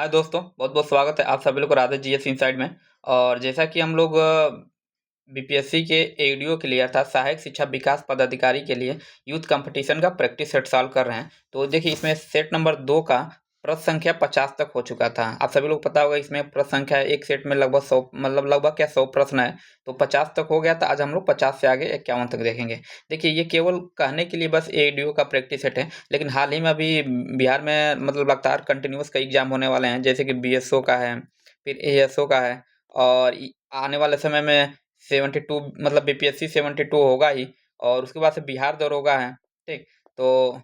हाय दोस्तों, बहुत बहुत स्वागत है आप सभी लोग को राधे जीएस इनसाइड में। और जैसा कि हम लोग बीपीएससी के एडीओ के लिए अर्थात सहायक शिक्षा विकास पदाधिकारी के लिए यूथ कंपटीशन का प्रैक्टिस सेट सॉल्व कर रहे हैं। तो देखिए, इसमें सेट नंबर 2 का प्रश्न संख्या 50 तक हो चुका था। आप सभी लोग पता होगा, इसमें प्रश्न संख्या एक सेट में लगभग 100 मतलब लगभग क्या 100 प्रश्न है। तो 50 तक हो गया था। आज हम लोग 50 से आगे 51 तक देखेंगे। देखिए, ये केवल कहने के लिए बस एडीओ का प्रैक्टिस सेट है, लेकिन हाल ही में अभी बिहार में मतलब लगातार कंटिन्यूस कई एग्जाम होने वाले हैं, जैसे कि बीएसओ का है, फिर एएसओ का है। और आने वाले समय में 72 मतलब बीपीएससी 72 होगा ही। और उसके बाद से बिहार दरोगा है। ठीक। तो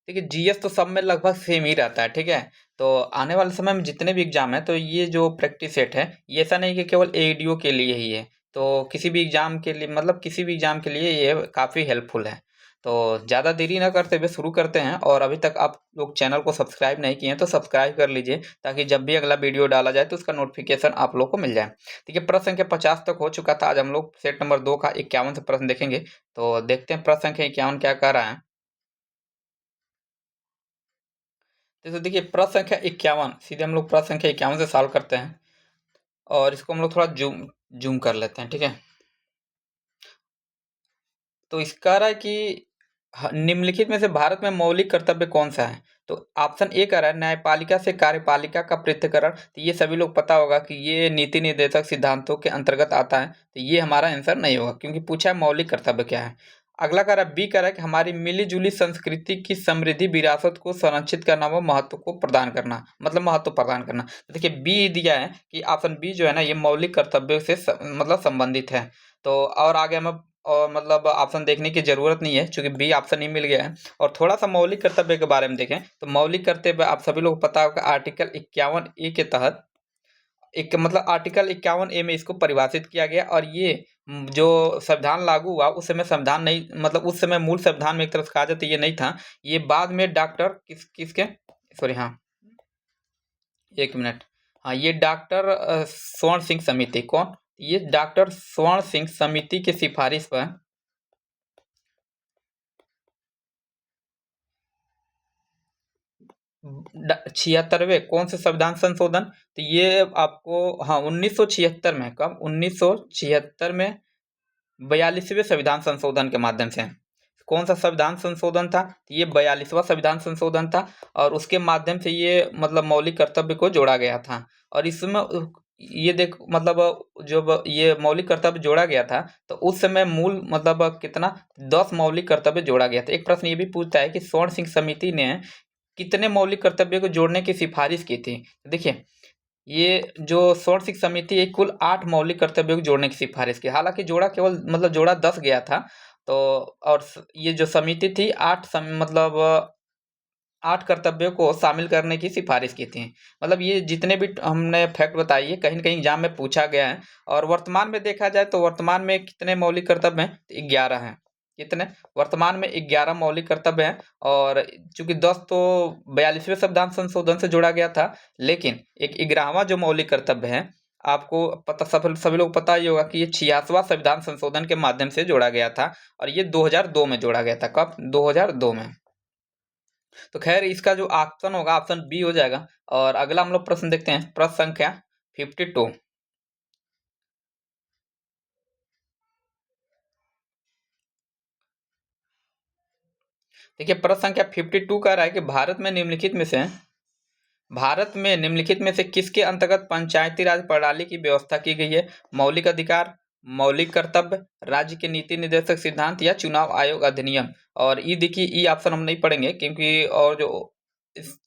देखिए, जीएस तो सब में लगभग सेम ही रहता है। ठीक है। तो आने वाले समय में जितने भी एग्जाम है, तो ये जो प्रैक्टिस सेट है, ये ऐसा नहीं कि केवल एडीओ के लिए ही है। तो किसी भी एग्जाम के लिए मतलब किसी भी एग्जाम के लिए ये काफ़ी हेल्पफुल है। तो ज़्यादा देरी ना करते हुए शुरू करते हैं। और अभी तक आप लोग चैनल को सब्सक्राइब नहीं किए हैं तो सब्सक्राइब कर लीजिए, ताकि जब भी अगला वीडियो डाला जाए तो उसका नोटिफिकेशन आप लोग को मिल जाए। देखिए, प्रश्न संख्या 50 तक हो चुका था। आज हम लोग सेट नंबर 2 का 51 से प्रश्न देखेंगे। तो देखते हैं प्रश्न संख्या 51 क्या कह रहा है। तो देखिए, प्रश्न संख्या 51 सीधे हम लोग प्रश्न संख्या 51 से सॉल्व करते हैं। और इसको हम लोग थोड़ा जूम जूम कर लेते हैं। ठीक है। तो इसका कह रहा है कि निम्नलिखित में से भारत में मौलिक कर्तव्य कौन सा है। तो ऑप्शन ए कह रहा है न्यायपालिका से कार्यपालिका का पृथक्करण। तो ये सभी लोग पता होगा कि ये नीति निर्देशक सिद्धांतों के अंतर्गत आता है। तो ये हमारा आंसर नहीं होगा, क्योंकि पूछा है मौलिक कर्तव्य क्या है। अगला कह रहा है, बी कह रहा है कि हमारी मिली जुली संस्कृति की समृद्धि विरासत को संरक्षित करना व महत्व को प्रदान करना, मतलब महत्व प्रदान करना। तो देखिए, बी दिया है कि ऑप्शन बी जो है ना, ये मौलिक कर्तव्य से मतलब संबंधित है। तो और आगे हमें और मतलब ऑप्शन देखने की ज़रूरत नहीं है, चूँकि बी ऑप्शन ही मिल गया है। और थोड़ा-सा मौलिक कर्तव्य के बारे में देखें, तो मौलिक कर्तव्य आप सभी लोग को पता होगा, आर्टिकल 51 ए के तहत एक मतलब आर्टिकल 51 ए में इसको परिभाषित किया गया। और ये जो संविधान लागू हुआ उस समय संविधान नहीं, मतलब उस समय मूल संविधान में एक तरह से कहा जाए तो ये नहीं था। ये बाद में डॉक्टर किसके सॉरी हाँ, 1 मिनट। हाँ, ये डॉक्टर स्वर्ण सिंह समिति कौन? ये डॉक्टर स्वर्ण सिंह समिति की सिफारिश पर 76वें कौन से संविधान संशोधन? तो ये आपको हाँ 1976 में, कब 1976 में 42वें संविधान संशोधन के माध्यम से। कौन सा संविधान संशोधन था? तो ये 42वां संविधान संशोधन था। और उसके माध्यम से ये मतलब मौलिक कर्तव्य को जोड़ा गया था। और इसमें ये देख मतलब जब ये मौलिक कर्तव्य जोड़ा गया था, तो उस समय मूल मतलब कितना 10 मौलिक कर्तव्य जोड़ा गया था। एक प्रश्न ये भी पूछता है कि स्वर्ण सिंह समिति ने कितने मौलिक कर्तव्य को जोड़ने की सिफारिश की थी। देखिए, ये जो स्वर्ण सिंह समिति है, कुल 8 मौलिक कर्तव्यों को जोड़ने की सिफारिश की। हालांकि जोड़ा केवल मतलब जोड़ा 10 गया था। तो और ये जो समिति थी 8 मतलब 8 कर्तव्यों को शामिल करने की सिफारिश की थी। मतलब ये जितने भी हमने फैक्ट बताई है, कहीं न कहीं एग्जाम में पूछा गया है। और वर्तमान में देखा जाए तो वर्तमान में कितने मौलिक कर्तव्य हैं? तो 11 हैं। कितने? वर्तमान में 11 मौलिक कर्तव्य हैं। और चूँकि 10 तो 42वें संविधान संशोधन से जोड़ा गया था, लेकिन एक 11वां जो मौलिक कर्तव्य है, आपको पता सभी लोग पता ही होगा कि ये 86वां संविधान संशोधन के माध्यम से जोड़ा गया था। और ये 2002 में जोड़ा गया था। कब? 2002 में। तो खैर, इसका जो ऑप्शन होगा ऑप्शन बी हो जाएगा। और अगला हम लोग प्रश्न देखते हैं, प्रश्न संख्या 52। देखिए, प्रश्न संख्या 52 कह रहा है कि भारत में निम्नलिखित में से किसके अंतर्गत पंचायती राज प्रणाली की व्यवस्था की गई है? मौलिक अधिकार, मौलिक कर्तव्य, राज्य के नीति निर्देशक सिद्धांत या चुनाव आयोग अधिनियम। और ये देखिए, ई ऑप्शन हम नहीं पढ़ेंगे, क्योंकि और जो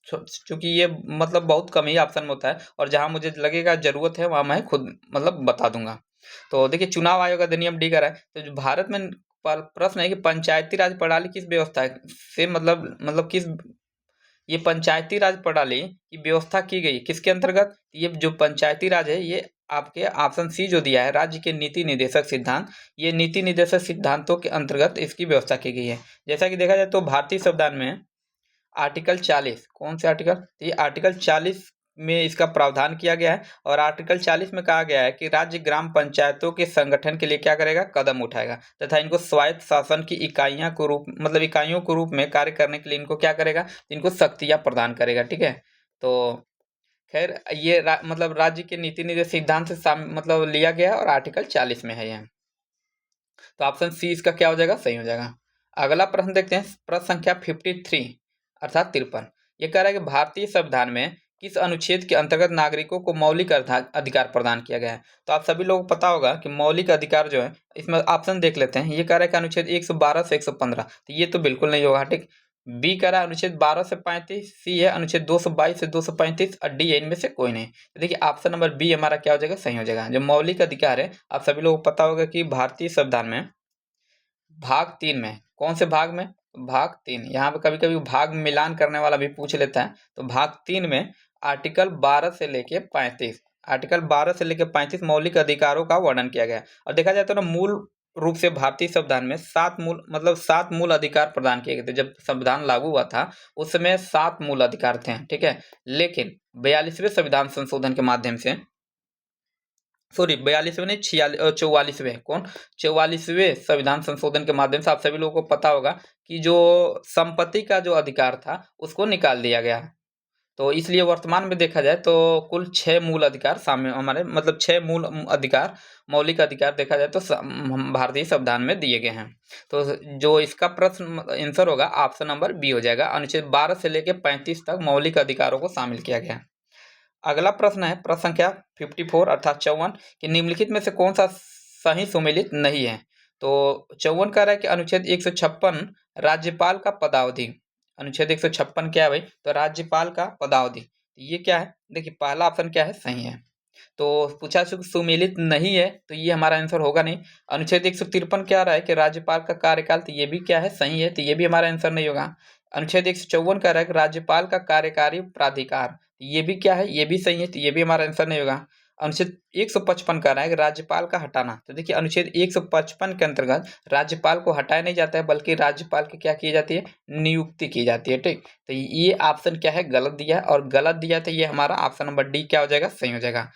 चूंकि ये मतलब बहुत कम ही ऑप्शन में होता है। और जहां मुझे लगेगा जरूरत है वहां मैं खुद मतलब बता दूंगा। तो देखिए, चुनाव आयोग अधिनियम डी कर रहा है। तो जो भारत में प्रश्न है कि पंचायती राज प्रणाली किस व्यवस्था से मतलब किस ये पंचायती राज प्रणाली की व्यवस्था की गई किसके अंतर्गत? ये जो पंचायती राज है, ये आपके ऑप्शन सी जो दिया है, राज्य के नीति निर्देशक सिद्धांत, ये नीति निर्देशक सिद्धांतों के अंतर्गत इसकी व्यवस्था की गई है। जैसा कि देखा जाए तो भारतीय संविधान में आर्टिकल 40, कौन से आर्टिकल? तो ये आर्टिकल 40 में इसका प्रावधान किया गया है। और आर्टिकल 40 में कहा गया है कि राज्य ग्राम पंचायतों के संगठन के लिए क्या करेगा? कदम उठाएगा, तथा इनको स्वायत्त शासन की इकाइयों के रूप में कार्य करने के लिए इनको क्या करेगा? इनको शक्तियां प्रदान करेगा। ठीक है। तो खैर ये मतलब राज्य के नीति निर्देश सिद्धांत से मतलब लिया गया और आर्टिकल 40 में है ये। तो ऑप्शन सी इसका क्या हो जाएगा, सही हो जाएगा। अगला प्रश्न देखते हैं, प्रश्न संख्या 53 अर्थात 53। ये कह रहा है कि भारतीय संविधान में किस अनुच्छेद के अंतर्गत नागरिकों को मौलिक अधिकार प्रदान किया गया है। तो आप सभी लोगों को पता होगा कि मौलिक अधिकार जो है, इसमें ऑप्शन देख लेते हैं। ये कह रहा है कि अनुच्छेद 112 से 115, तो ये तो बिल्कुल नहीं होगा, ठीक। बी कह रहा है अनुच्छेद 12 से 35, सी है अनुच्छेद 222 से 235 और डी है इनमें से कोई नहीं। तो देखिए ऑप्शन नंबर बी हमारा क्या हो जाएगा, सही हो जाएगा। जो मौलिक अधिकार है, आप सभी लोगों को पता होगा कि भारतीय संविधान में भाग 3 में, कौन से भाग में, भाग 3, यहाँ पे कभी कभी भाग मिलान करने वाला भी पूछ लेता है। तो भाग 3 में आर्टिकल 12 से लेके 35, आर्टिकल 12 से लेके 35 मौलिक अधिकारों का वर्णन किया गया है। और देखा जाए तो ना, मूल रूप से भारतीय संविधान में 7 मूल अधिकार प्रदान किए गए थे। जब संविधान लागू हुआ था उस समय 7 मूल अधिकार थे, ठीक है। लेकिन 42वें संविधान संशोधन के माध्यम से, सॉरी 42वें नहीं, 44वें, कौन, 44वें संविधान संशोधन के माध्यम से आप सभी लोगों को पता होगा कि जो संपत्ति का जो अधिकार था उसको निकाल दिया गया। तो इसलिए वर्तमान में देखा जाए तो कुल 6 मूल अधिकार सामने हमारे, मतलब 6 मूल अधिकार, मौलिक अधिकार देखा जाए तो भारतीय संविधान में दिए गए हैं। तो जो इसका प्रश्न आंसर होगा ऑप्शन नंबर बी हो जाएगा। अनुच्छेद 12 से लेकर 35 तक मौलिक अधिकारों को शामिल किया गया है। अगला प्रश्न है प्रश्न संख्या 54 अर्थात 54 कि निम्नलिखित में से कौन सा सही सुमेलित नहीं है। तो 54 कह रहा है कि अनुच्छेद 156 राज्यपाल का पदावधि, अनुच्छेद 156 क्या है भाई, तो राज्यपाल का पदावधि, ये क्या है, देखिए पहला ऑप्शन क्या है, सही है। तो पूछा सुमेलित नहीं है, तो ये हमारा आंसर होगा नहीं। अनुच्छेद 153 क्या रहा है कि राज्यपाल का कार्यकाल, तो ये भी क्या है, सही है, तो ये भी हमारा आंसर नहीं होगा। अनुच्छेद 154 कह रहा है कि राज्यपाल का कार्यकारी प्राधिकार, ये भी क्या है, ये भी सही है, तो ये भी हमारा आंसर नहीं होगा। अनुच्छेद 155 कह रहा है कि राज्यपाल का हटाना, तो देखिए अनुच्छेद 155 के अंतर्गत राज्यपाल को हटाया नहीं जाता है, बल्कि राज्यपाल की क्या की जाती है, नियुक्ति की जाती है, ठीक। तो ये ऑप्शन क्या है, गलत दिया है, और गलत दिया तो ये हमारा ऑप्शन नंबर डी क्या हो जाएगा, सही हो जाएगा।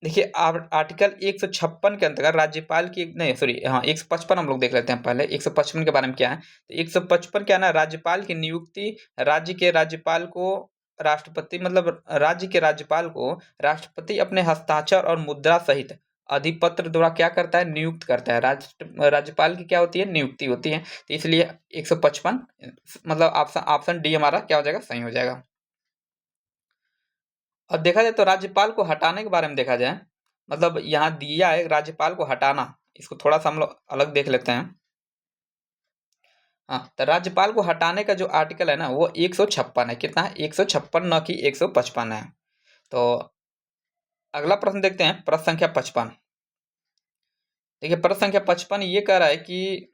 देखिए आर्टिकल 156 के अंतर्गत राज्यपाल की, नहीं सॉरी, हाँ 155 हम लोग देख लेते हैं पहले। 155 के बारे में क्या है, तो 155 क्या है ना, राज्यपाल की नियुक्ति, राज्य के राज्यपाल को राष्ट्रपति, मतलब राज्य के राज्यपाल को राष्ट्रपति अपने हस्ताक्षर और मुद्रा सहित अधिपत्र द्वारा क्या करता है, नियुक्त करता है। राज्यपाल की क्या होती है, नियुक्ति होती है। तो इसलिए 155 मतलब ऑप्शन ऑप्शन डी हमारा क्या हो जाएगा, सही हो जाएगा। और देखा जाए तो राज्यपाल को हटाने के बारे में देखा जाए, मतलब यहाँ दिया है राज्यपाल को हटाना, इसको थोड़ा सा हम लोग अलग देख लेते हैं। हाँ, तो राज्यपाल को हटाने का जो आर्टिकल है ना, वो 156 है। कितना है, 156, न कि 155 है। तो अगला प्रश्न देखते हैं, प्रश्न संख्या 55। देखिए प्रश्न संख्या 55 ये कह रहा है कि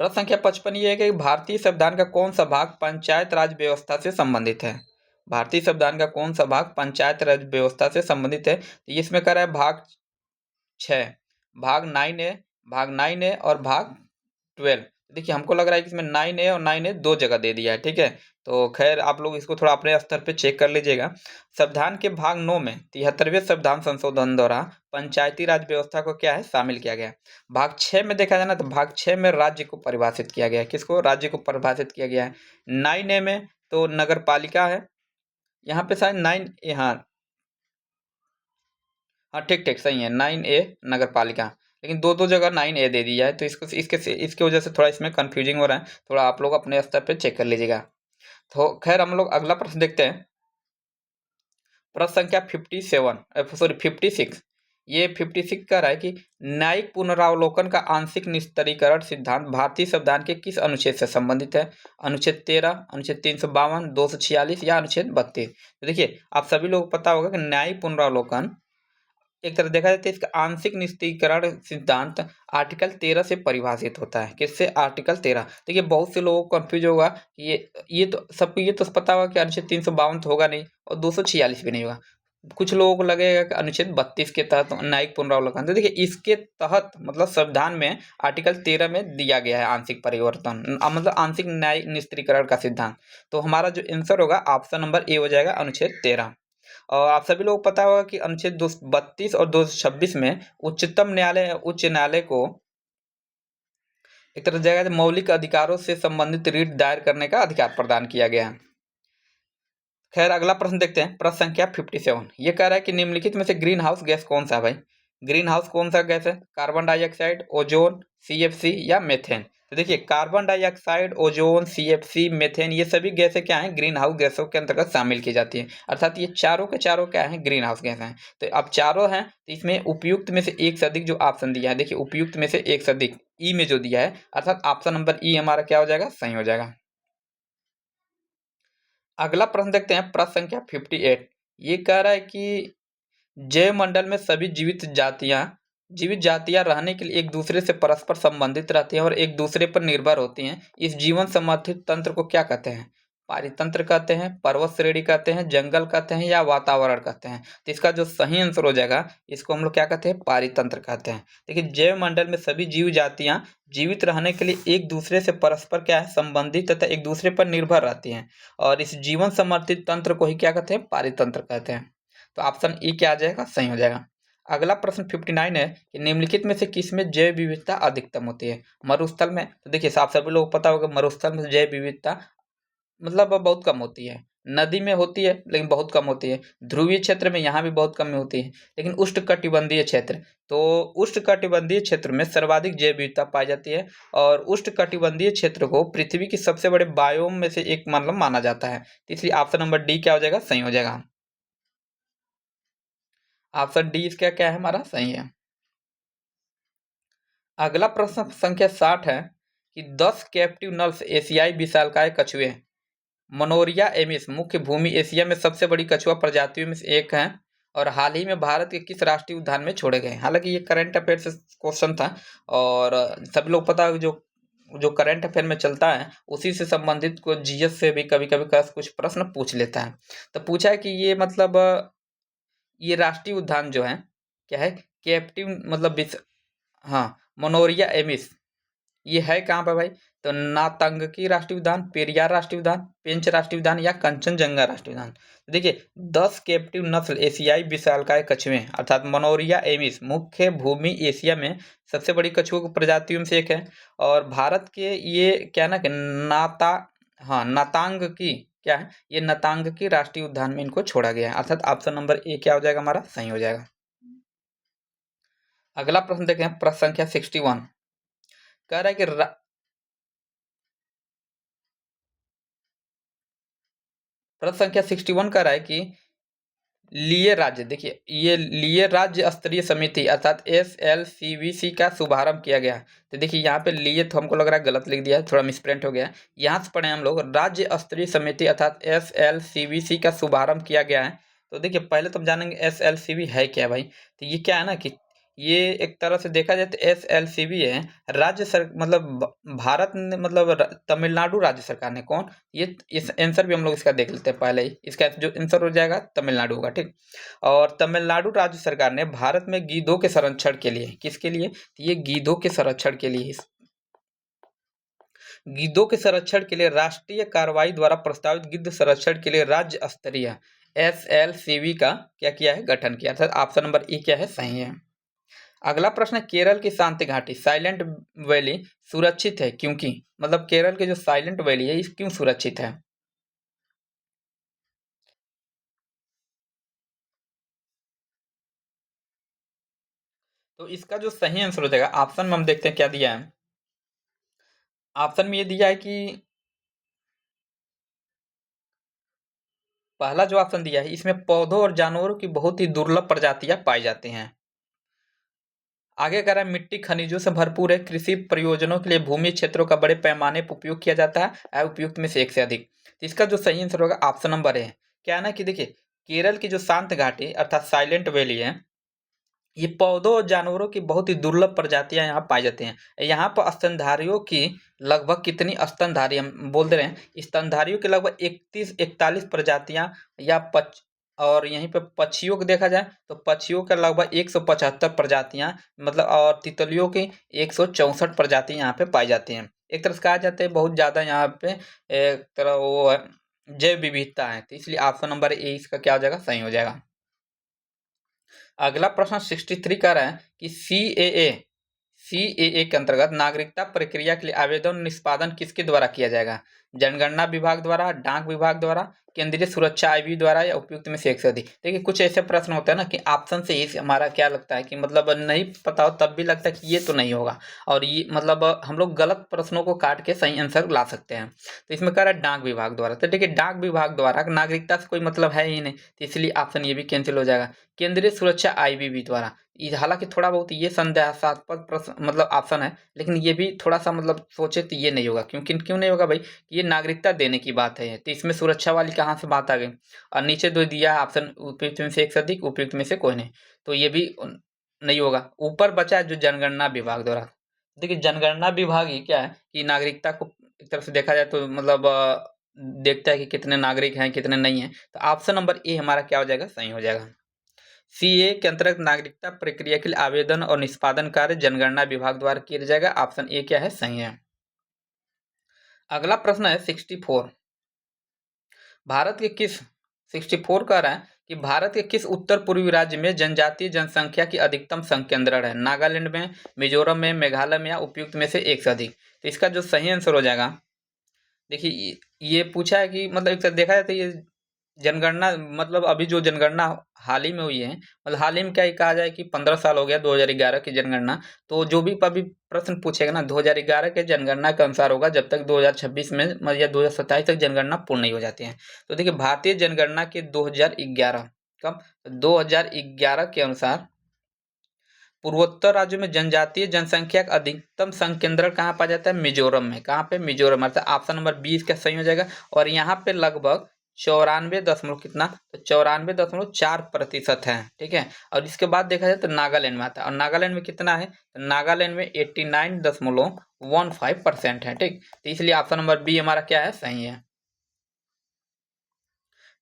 प्रश्न संख्या 55 ये है कि भारतीय संविधान का कौन सा भाग पंचायत राज व्यवस्था से संबंधित है। भारतीय संविधान का कौन सा भाग पंचायत राज व्यवस्था से संबंधित है, तो इसमें कह रहा है भाग 6, भाग 9A, भाग 9A और भाग 12। देखिए हमको लग रहा है कि इसमें 9A और 9A दो जगह दे दिया है, ठीक है। तो खैर आप लोग इसको थोड़ा अपने स्तर पे चेक कर लीजिएगा। संविधान के भाग 9 में 73वें संविधान संशोधन द्वारा पंचायती राज व्यवस्था को क्या है, शामिल किया गया। भाग 6 में देखा जाए ना, तो भाग 6 में राज्य को परिभाषित किया गया है। किसको, राज्य को परिभाषित किया गया है। 9A में तो नगर पालिका है, यहाँ पे शायद 9A, हाँ हाँ ठीक ठीक सही है, 9A नगर पालिका, लेकिन दो दो जगह 9A दे दिया है। तो इसको इसके वजह से थोड़ा इसमें कंफ्यूजिंग हो रहा है, थोड़ा आप लोग अपने स्तर पे चेक कर लीजिएगा। तो खैर हम लोग अगला प्रश्न देखते हैं, प्रश्न संख्या 57 सॉरी 56। ये 56 कह रहा है कि न्यायिक पुनरावलोकन का आंशिक निस्तारीकरण सिद्धांत भारतीय संविधान के किस अनुच्छेद से संबंधित है। अनुच्छेद 13, अनुच्छेद 352, 246 या अनुच्छेद 32। तो देखिए आप सभी लोग पता होगा कि न्यायिक पुनरावलोकन एक तरह देखा जाए तो इसका आंशिक निस्तीकरण सिद्धांत आर्टिकल 13 से परिभाषित होता है। किससे, आर्टिकल 13। देखिए बहुत से लोगों को कंफ्यूज होगा कि ये तो सबको ये तो पता होगा कि अनुच्छेद 352 तो होगा नहीं और 246 भी नहीं होगा। कुछ लोगों को लगेगा कि अनुच्छेद 32 के तहत न्यायिक पुनरावलोकन, तो देखिए इसके तहत मतलब संविधान में आर्टिकल 13 में दिया गया है आंशिक परिवर्तन, मतलब आंशिक न्यायिक निस्तीकरण का सिद्धांत। तो हमारा जो आंसर होगा ऑप्शन नंबर ए हो जाएगा, अनुच्छेद 13। और आप सभी लोग को पता होगा कि अनुच्छेद 232 और 226 में उच्च न्यायालय को एक तरह जाएगा मौलिक अधिकारों से संबंधित रीट दायर करने का अधिकार प्रदान किया गया है। खैर अगला प्रश्न देखते हैं, प्रश्न संख्या 57। ये कह रहा है कि निम्नलिखित में से ग्रीन हाउस गैस कौन सा है भाई? ग्रीन हाउस कौन सा गैस है? कार्बन डाइऑक्साइड, ओजोन, सीएफसी या मेथेन? तो देखिए carbon dioxide, ozone, CFC, methane ये सभी गैसें क्या हैं? ग्रीन हाउस गैसों के अंतर्गत शामिल की जाती है। अर्थात ये चारों के चारों क्या है? ग्रीन हाउस गैस हैं। तो अब चारों हैं तो इसमें उपयुक्त में से एक से अधिक जो ऑप्शन दिया है, देखिए उपयुक्त में से एक से अधिक ई में जो दिया है, अर्थात ऑप्शन नंबर ई हमारा क्या हो जाएगा? सही हो जाएगा। अगला प्रश्न देखते हैं, प्रश्न संख्या 58। ये कह रहा है कि जैव मंडल में सभी जीवित जातियां रहने के लिए एक दूसरे से परस्पर संबंधित रहती हैं और एक दूसरे पर निर्भर होती हैं। इस जीवन समर्थित तंत्र को क्या कहते हैं? पारितंत्र कहते हैं, पर्वत श्रेणी कहते हैं, जंगल कहते हैं या वातावरण कहते हैं? तो इसका जो सही आंसर हो जाएगा, इसको हम लोग क्या कहते हैं? पारितंत्र कहते हैं। देखिए जैव मंडल में सभी जीव जातियां जीवित रहने के लिए एक दूसरे से परस्पर क्या है? संबंधित तथा एक दूसरे पर निर्भर रहती हैं और इस जीवन समर्थित तंत्र को ही क्या कहते हैं? पारितंत्र कहते हैं। तो ऑप्शन ई क्या आ जाएगा? सही हो जाएगा। अगला प्रश्न 59 है कि निम्नलिखित में से किस में जैव विविधता अधिकतम होती है? मरुस्थल में? तो देखिए साफ सभी लोग पता होगा मरुस्थल में जैव विविधता मतलब बहुत कम होती है। नदी में होती है लेकिन बहुत कम होती है। ध्रुवीय क्षेत्र में यहाँ भी बहुत कम होती है। लेकिन उष्णकटिबंधीय क्षेत्र, तो उष्णकटिबंधीय क्षेत्र में सर्वाधिक जैव विविधता पाई जाती है और उष्णकटिबंधीय क्षेत्र को पृथ्वी की सबसे बड़े बायोम में से एक मतलब माना जाता है। तो इसलिए ऑप्शन नंबर डी क्या हो जाएगा? सही हो जाएगा। ऑप्शन डी इसका क्या है? हमारा सही है। अगला प्रश्न संख्या 60 है कि 10 कैप्टिव नल्स एशियाई विशालकाय कछुए मनोरिया एमिस मुख्य भूमि एशिया में सबसे बड़ी कछुआ प्रजातियों में से एक है और हाल ही में भारत के किस राष्ट्रीय उद्यान में छोड़े गए? हालांकि ये करंट अफेयर से क्वेश्चन था और सभी लोग पता है जो जो करंट अफेयर में चलता है उसी से संबंधित को जीएस से भी कभी कभी कुछ प्रश्न पूछ लेता है। तो पूछा है कि ये मतलब ये राष्ट्रीय उद्यान जो है क्या है? कैप्टिव मतलब हाँ, मोनोरिया एमिस ये है कहाँ पे भाई? तो नातांगकी राष्ट्रीय उद्यान, पेरियार राष्ट्रीय उद्यान, पेंच राष्ट्रीय उद्यान या कंचनजंगा राष्ट्रीय उद्यान? तो देखिए 10 कैप्टिव नस्ल एशियाई विशालकाय कछुए अर्थात मनोरिया एमिस मुख्य भूमि एशिया में सबसे बड़ी कछुओं की प्रजातियों में से एक है और भारत के ये क्या है ना कि नातांग की क्या है? ये नतांग की राष्ट्रीय उद्यान में इनको छोड़ा गया है अर्थात ऑप्शन नंबर ए क्या हो जाएगा? हमारा सही हो जाएगा। अगला प्रश्न देखें, प्रश्न संख्या 61 कह रहा है कि प्रश्न संख्या 61 कह रहा है कि लिए राज्य, देखिए ये लिए राज्य स्तरीय समिति अर्थात SLCVC का शुभारंभ किया गया। तो देखिए यहाँ पे लिए तो हमको लग रहा है गलत लिख दिया है, थोड़ा मिसप्रिंट हो गया है। यहाँ से पढ़े हम लोग राज्य स्तरीय समिति अर्थात SLCVC का शुभारंभ किया गया है। तो देखिए पहले तो हम जानेंगे SLCV है क्या भाई? तो ये क्या है ना कि ये एक तरह से देखा जाए तो SLCV है राज्य सर मतलब भारत ने मतलब तमिलनाडु राज्य सरकार ने कौन ये इस आंसर भी हम लोग इसका देख लेते हैं पहले ही। इसका जो आंसर हो जाएगा तमिलनाडु होगा, ठीक। और तमिलनाडु राज्य सरकार ने भारत में गीदों के संरक्षण के लिए, किसके लिए? तो ये गीदों के संरक्षण के लिए, गिद्धों के संरक्षण के लिए राष्ट्रीय कार्रवाई द्वारा प्रस्तावित गिद्ध संरक्षण के लिए राज्य स्तरीय SLCV का क्या किया है? गठन किया। अर्थात ऑप्शन नंबर ई क्या है? सही है। अगला प्रश्न है केरल की शांति घाटी साइलेंट वैली सुरक्षित है क्योंकि, मतलब केरल के जो साइलेंट वैली है इस क्यों सुरक्षित है? तो इसका जो सही आंसर हो जाएगा ऑप्शन में हम देखते हैं क्या दिया है। ऑप्शन में ये दिया है कि पहला जो ऑप्शन दिया है इसमें पौधों और जानवरों की बहुत ही दुर्लभ प्रजातियां पाई जाती हैं। आगे कह रहा है मिट्टी खनिजों से भरपूर है, कृषि प्रयोजनों के लिए भूमि क्षेत्रों का बड़े पैमाने पर उपयोग किया जाता है उपयुक्त में से एक से अधिक। तो इसका जो सही आंसर होगा ऑप्शन नंबर है। क्या है ना कि देखिए केरल की जो शांत घाटी अर्थात साइलेंट वैली है ये पौधों और जानवरों की बहुत ही दुर्लभ प्रजातियां यहाँ पाई जाती हैं। यहाँ पर स्तनधारियों की लगभग कितनी स्तनधारी हम बोल दे रहे हैं, स्तनधारियों की लगभग 31-41 प्रजातियां या और यहीं पे पक्षियों को देखा जाए तो पक्षियों का लगभग 175 प्रजातियां मतलब और तितलियों की 164 प्रजातियां यहाँ पे पाई जाती हैं। एक तरह से कहा जाता है बहुत ज्यादा यहाँ पे एक तरह वो है जैव विविधता है। तो इसलिए ऑप्शन नंबर ए इसका क्या हो जाएगा? सही हो जाएगा। अगला प्रश्न 63 कह रहा है कि CAA के अंतर्गत नागरिकता प्रक्रिया के लिए आवेदन निष्पादन किसके द्वारा किया जाएगा? जनगणना विभाग द्वारा, डाक विभाग द्वारा, केंद्रीय सुरक्षा आईबी द्वारा या उपयुक्त में से एक से अधिक। देखिए कुछ ऐसे प्रश्न होते हैं ना कि ऑप्शन से ही हमारा क्या लगता है कि मतलब नहीं पता हो तब भी लगता है कि ये तो नहीं होगा, और ये मतलब हम लोग गलत प्रश्नों को काट के सही आंसर ला सकते हैं। तो इसमें कह रहा है डाक विभाग द्वारा, तो देखिए डाक विभाग द्वारा नागरिकता से कोई मतलब है ही नहीं, तो इसलिए ऑप्शन ये भी कैंसिल हो जाएगा। केंद्रीय सुरक्षा आईबी द्वारा, हालांकि थोड़ा बहुत ये संदेहास्पद प्रश्न मतलब ऑप्शन है, लेकिन ये भी थोड़ा सा मतलब सोचे तो ये नहीं होगा। क्यों नहीं होगा भाई? ये नागरिकता देने की बात है, तो इसमें सुरक्षा वाली कहाँ से बात आ गई? और नीचे दो दिया ऑप्शन, उपयुक्त में से एक से अधिक, उपयुक्त में से कोई नहीं, तो ये भी नहीं होगा। ऊपर बचा है जो जनगणना विभाग द्वारा। देखिए जनगणना विभाग ही क्या है कि नागरिकता को एक तरफ से देखा जाए तो मतलब देखता है कि कितने नागरिक हैं कितने नहीं हैं, तो ऑप्शन नंबर ए हमारा क्या हो जाएगा? सही हो जाएगा। CA के अंतर्गत नागरिकता प्रक्रिया के लिए आवेदन और निष्पादन कार्य जनगणना विभाग द्वारा किया जाएगा। ऑप्शन ए क्या है? सही है। अगला प्रश्न है 64। भारत के किस 64 कह रहा है कि भारत के किस उत्तर पूर्वी राज्य में जनजातीय जनसंख्या की अधिकतम संकेंद्रण है? नागालैंड में, मिजोरम में, मेघालय में या उपयुक्त में से एक से अधिक। तो इसका जो सही आंसर हो जाएगा, देखिए ये पूछा है कि मतलब एक तरह देखा जाए तो ये जनगणना मतलब अभी जो जनगणना हाल ही में हुई है, मतलब हाल ही में क्या ही कहा जाए कि 15 साल हो गया 2011 की जनगणना, तो जो भी अभी प्रश्न पूछेगा ना 2011 के जनगणना के अनुसार होगा, जब तक 2026 में या 2027 तक जनगणना पूर्ण नहीं हो जाती है। तो देखिए भारतीय जनगणना के 2011 कब 2011 के अनुसार पूर्वोत्तर राज्यों में जनजातीय जनसंख्या का अधिकतम संकेंद्रण कहाँ पाया जाता है? मिजोरम में। कहाँ पे? मिजोरम। अर्थात ऑप्शन नंबर 20 का सही हो जाएगा। और यहाँ पे लगभग 94 दशमलव कितना? तो 94.4% है। ठीक है। और इसके बाद देखा जाए तो नागालैंड में आता है, और नागालैंड में कितना है? तो नागालैंड में 89.15% है। ठीक, तो इसलिए ऑप्शन नंबर बी हमारा क्या है? सही है।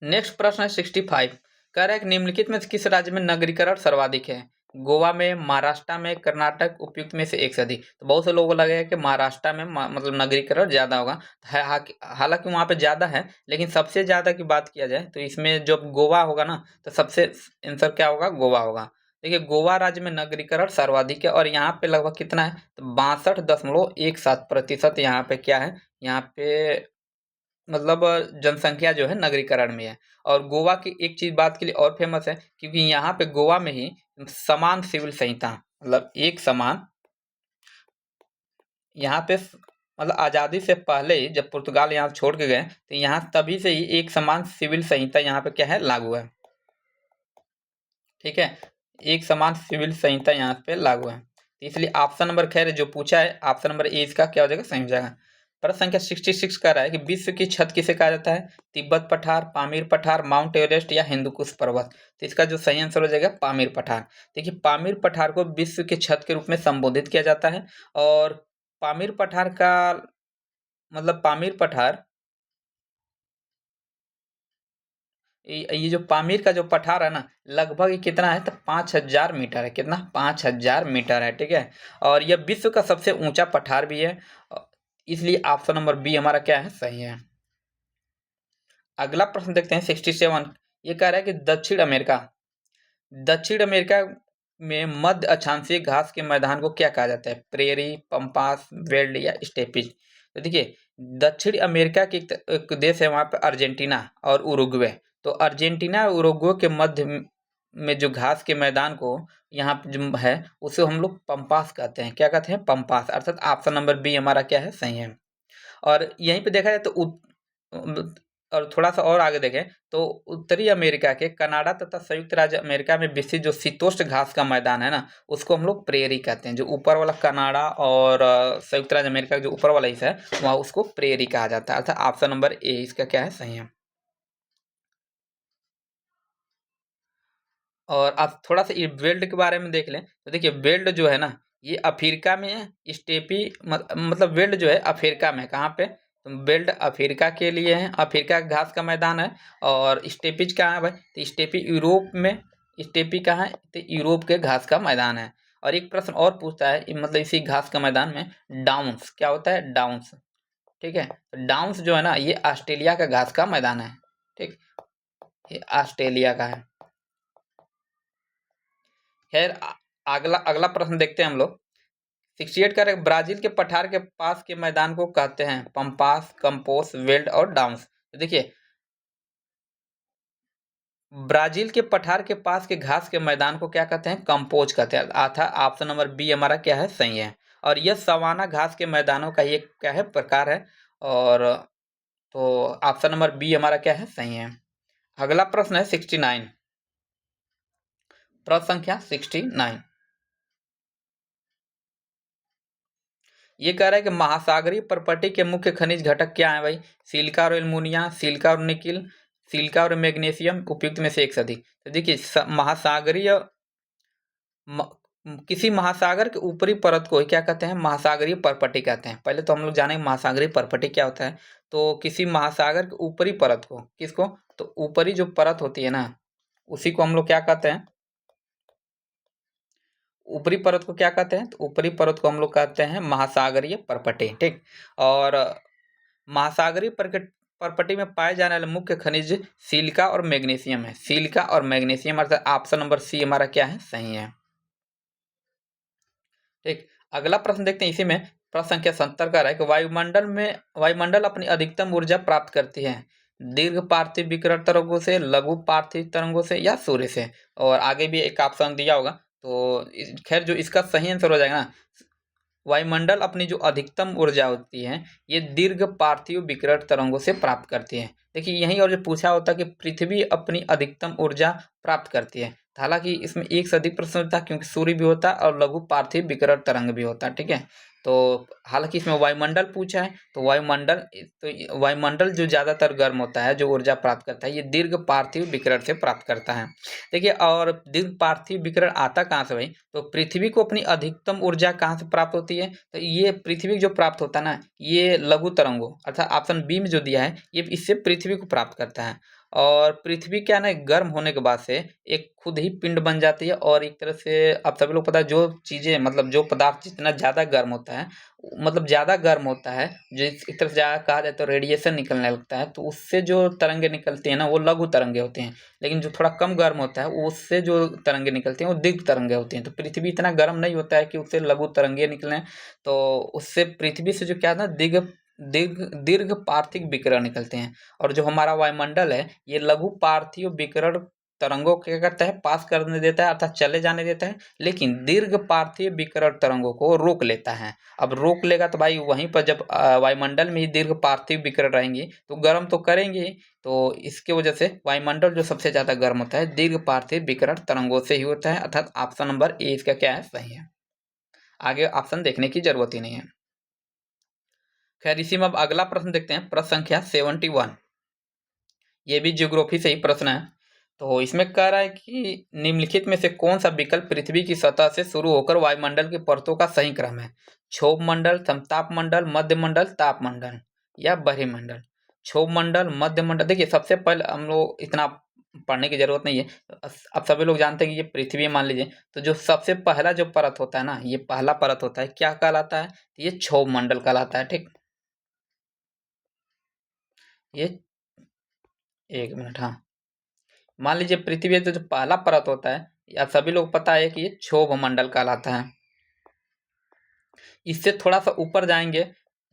नेक्स्ट प्रश्न है 65। कह रहा है कि निम्नलिखित में से किस राज्य में नगरीकरण सर्वाधिक है? गोवा में, महाराष्ट्र में, कर्नाटक, उपयुक्त में से एक से अधिक। तो बहुत से लोगों को लगेगा कि महाराष्ट्र में मतलब नगरीकरण ज्यादा होगा, हालांकि वहां पे ज्यादा है, लेकिन सबसे ज्यादा की बात किया जाए तो इसमें जब गोवा होगा ना तो सबसे आंसर क्या होगा? गोवा होगा। देखिए गोवा राज्य में नगरीकरण सर्वाधिक है, और यहाँ पे लगभग कितना है? तो 62.17% यहाँ पे क्या है? यहाँ पे मतलब जनसंख्या जो है नगरीकरण में है। और गोवा की एक चीज बात के लिए और फेमस है, क्योंकि यहाँ पे गोवा में ही समान सिविल संहिता, मतलब एक समान, यहाँ पे मतलब आजादी से पहले ही जब पुर्तगाल यहाँ छोड़ के गए तो यहाँ तभी से ही एक समान सिविल संहिता यहाँ पे क्या है? लागू है। ठीक है, एक समान सिविल संहिता यहाँ पे लागू है, तो इसलिए ऑप्शन नंबर खैर जो पूछा है ऑप्शन नंबर ए इसका क्या हो जाएगा? सही हो जाएगा। प्रश्न संख्या 66 कह रहा है कि विश्व की छत किसे कहा जाता है? तिब्बत पठार, पामीर पठार, माउंट एवरेस्ट या हिंदुकुश पर्वत। तो इसका जो सही आंसर हो जाएगा पामीर पठार। देखिए पामीर पठार को विश्व की छत के रूप में संबोधित किया जाता है, और पामीर पठार का मतलब पामीर पठार, ये जो पामीर का जो पठार है ना, लगभग ये कितना है? तो 5000 मीटर है। कितना? 5000 मीटर है। ठीक है, और यह विश्व का सबसे ऊंचा पठार भी है, इसलिए ऑप्शन नंबर बी हमारा क्या है? सही है। अगला प्रश्न देखते हैं 67। ये कह रहा है कि दक्षिण अमेरिका में मध्य अक्षांशीय घास के मैदान को क्या कहा जाता है? प्रेरी, पंपास, वेल्ड या स्टेपिज। तो देखिए दक्षिण अमेरिका के एक देश है वहां पे अर्जेंटीना और उरुग्वे। तो अर्जेंटीना और उरुग्वे के मध्य में जो घास के मैदान को यहाँ पे जो है उसे हम लोग पंपास कहते हैं। क्या कहते हैं? पंपास। अर्थात ऑप्शन नंबर बी हमारा क्या है? सही है। और यहीं पे देखा जाए तो और थोड़ा सा और आगे देखें तो उत्तरी अमेरिका के कनाडा तथा संयुक्त राज्य अमेरिका में विस्तृत जो शीतोष्ण घास का मैदान है ना, उसको हम लोग प्रेरी कहते हैं। जो ऊपर वाला कनाडा और संयुक्त राज्य अमेरिका का जो ऊपर वाला हिस्सा है वहाँ उसको प्रेरी कहा जाता है। अर्थात ऑप्शन नंबर ए इसका क्या है? सही है। और आप थोड़ा सा ये बेल्ट के बारे में देख लें तो देखिए बेल्ट जो है ना ये अफ्रीका में है। स्टेपी मतलब बेल्ट जो है अफ्रीका में, कहाँ पे? तो बेल्ट अफ्रीका के लिए है, अफ्रीका का घास का मैदान है। और स्टेपिज कहाँ है भाई? तो स्टेपी यूरोप में। स्टेपी कहाँ है? तो यूरोप के घास का मैदान है। और एक प्रश्न और पूछता है मतलब इसी घास का मैदान में डाउन्स क्या होता है? डाउन्स। ठीक है, तो डाउन्स जो है ना ये ऑस्ट्रेलिया का घास का मैदान है। ठीक, ये ऑस्ट्रेलिया का है। खैर अगला अगला प्रश्न देखते हैं हम लोग 68 कह रहे हैं ब्राजील के पठार के पास के मैदान को कहते हैं पंपास, कंपोस, वेल्ड और डाउन्स। तो देखिए ब्राजील के पठार के पास के घास के मैदान को क्या कहते हैं? कंपोज कहते हैं। अर्थात ऑप्शन नंबर बी हमारा क्या है? सही है। और यह सवाना घास के मैदानों का एक क्या है? प्रकार है। और तो ऑप्शन नंबर बी हमारा क्या है? सही है। अगला प्रश्न है 69, प्रश्न संख्या 69। ये कह रहा है कि महासागरीय प्रॉपर्टी के मुख्य खनिज घटक क्या है भाई? सिलिका और एल्युमिनियम, सिलिका और निकिल, सिलिका और मैग्नीशियम, उपयुक्त में से एक से अधिक। तो देखिए महासागरीय किसी महासागर के ऊपरी परत को क्या कहते हैं? महासागरीय प्रॉपर्टी कहते हैं। पहले तो हम लोग जानेंगे महासागरीय प्रॉपर्टी क्या होता है। तो किसी महासागर के ऊपरी परत को, किसको? तो ऊपरी जो परत होती है ना, उसी को हम लोग क्या कहते हैं? ऊपरी परत को क्या कहते हैं? तो ऊपरी परत को हम लोग कहते हैं महासागरीय प्रॉपर्टी। ठीक। और महासागरीय प्रॉपर्टी में पाए जाने वाले मुख्य खनिज सिलिका और मैग्नीशियम है। सिलिका और मैग्नीशियम, अर्थात ऑप्शन नंबर सी हमारा क्या है? सही है। ठीक। अगला प्रश्न देखते हैं इसी में। प्रश्न संख्या 70 का है कि वायुमंडल अपनी अधिकतम ऊर्जा प्राप्त करती है दीर्घ पार्थिव विकिरण तरंगों से, लघु पार्थिव तरंगों से या सूर्य से। और आगे भी एक ऑप्शन दिया होगा, तो खैर जो इसका सही आंसर हो जाएगा ना, वायुमंडल अपनी जो अधिकतम ऊर्जा होती है ये दीर्घ पार्थिव विकिरण तरंगों से प्राप्त करती है। देखिए यहीं और जो पूछा होता है कि पृथ्वी अपनी अधिकतम ऊर्जा प्राप्त करती है, हालांकि इसमें एक से अधिक प्रश्न होता है क्योंकि सूर्य भी होता है और लघु पार्थिव विकिरण तरंग भी होता है। ठीक है। तो हालांकि इसमें वायुमंडल पूछा है, तो वायुमंडल जो ज़्यादातर गर्म होता है, जो ऊर्जा प्राप्त करता है, ये दीर्घ पार्थिव विकिरण से प्राप्त करता है। देखिए और दीर्घ पार्थिव विकिरण आता कहाँ से भाई? तो पृथ्वी को अपनी अधिकतम ऊर्जा कहाँ से प्राप्त होती है? तो ये पृथ्वी जो प्राप्त होता है ना, ये लघु तरंगों अर्थात ऑप्शन बी में जो दिया है, ये इससे पृथ्वी को प्राप्त करता है। और पृथ्वी क्या है ना, गर्म होने के बाद से एक खुद ही पिंड बन जाती है। और एक तरह से आप सभी लोग पता है, जो चीज़ें मतलब जो पदार्थ जितना ज़्यादा गर्म होता है, मतलब ज़्यादा गर्म होता है, जो एक तरह से ज़्यादा कहा जाए तो रेडिएशन निकलने लगता है, तो उससे जो तरंगे निकलती हैं ना, वो लघु तरंगे होती हैं। लेकिन जो थोड़ा कम गर्म होता है, उससे जो तरंगे निकलती हैं वो दीर्घ तरंगे होती हैं। तो पृथ्वी इतना गर्म नहीं होता है कि उससे लघु तरंगे निकलें, तो उससे पृथ्वी से जो क्या है ना, दीर्घ दीर्घ दीर्घ पार्थिव विकिरण निकलते हैं। और जो हमारा वायुमंडल है, ये लघु पार्थिव विकिरण तरंगों को क्या करता है? पास करने देता है, अर्थात चले जाने देता है, लेकिन दीर्घ पार्थिव विकिरण तरंगों को रोक लेता है। अब रोक लेगा तो भाई वहीं पर जब वायुमंडल में ही दीर्घ पार्थिव विकिरण रहेंगे तो गर्म तो करेंगे ही। तो इसके वजह से वायुमंडल जो सबसे ज्यादा गर्म होता है दीर्घ पार्थिव विकिरण तरंगों से ही होता है, अर्थात ऑप्शन नंबर ए इसका क्या है? सही है। आगे ऑप्शन देखने की जरूरत ही नहीं है। खैर इसी में अब अगला प्रश्न देखते हैं, प्रश्न संख्या 71। ये भी ज्योग्राफी से ही प्रश्न है। तो इसमें कह रहा है कि निम्नलिखित में से कौन सा विकल्प पृथ्वी की सतह से शुरू होकर वायुमंडल की परतों का सही क्रम है? क्षोभ मंडल, समताप मंडल, मध्य मंडल, ताप मंडल या बहिर्मंडल। क्षोभ मंडल, मध्य मंडल। देखिए सबसे पहले हम लोग इतना पढ़ने की जरूरत नहीं है, अब सभी लोग जानते हैं कि ये पृथ्वी मान लीजिए, तो जो सबसे पहला जो परत होता है ना, ये पहला परत होता है, क्या कहलाता है? ये क्षोभ मंडल कहलाता है। ठीक। ये एक मिनट, हाँ, मान लीजिए पृथ्वी तो जो पहला परत होता है, या सभी लोग पता है कि ये क्षोभ मंडल कहलाता है। इससे थोड़ा सा ऊपर जाएंगे,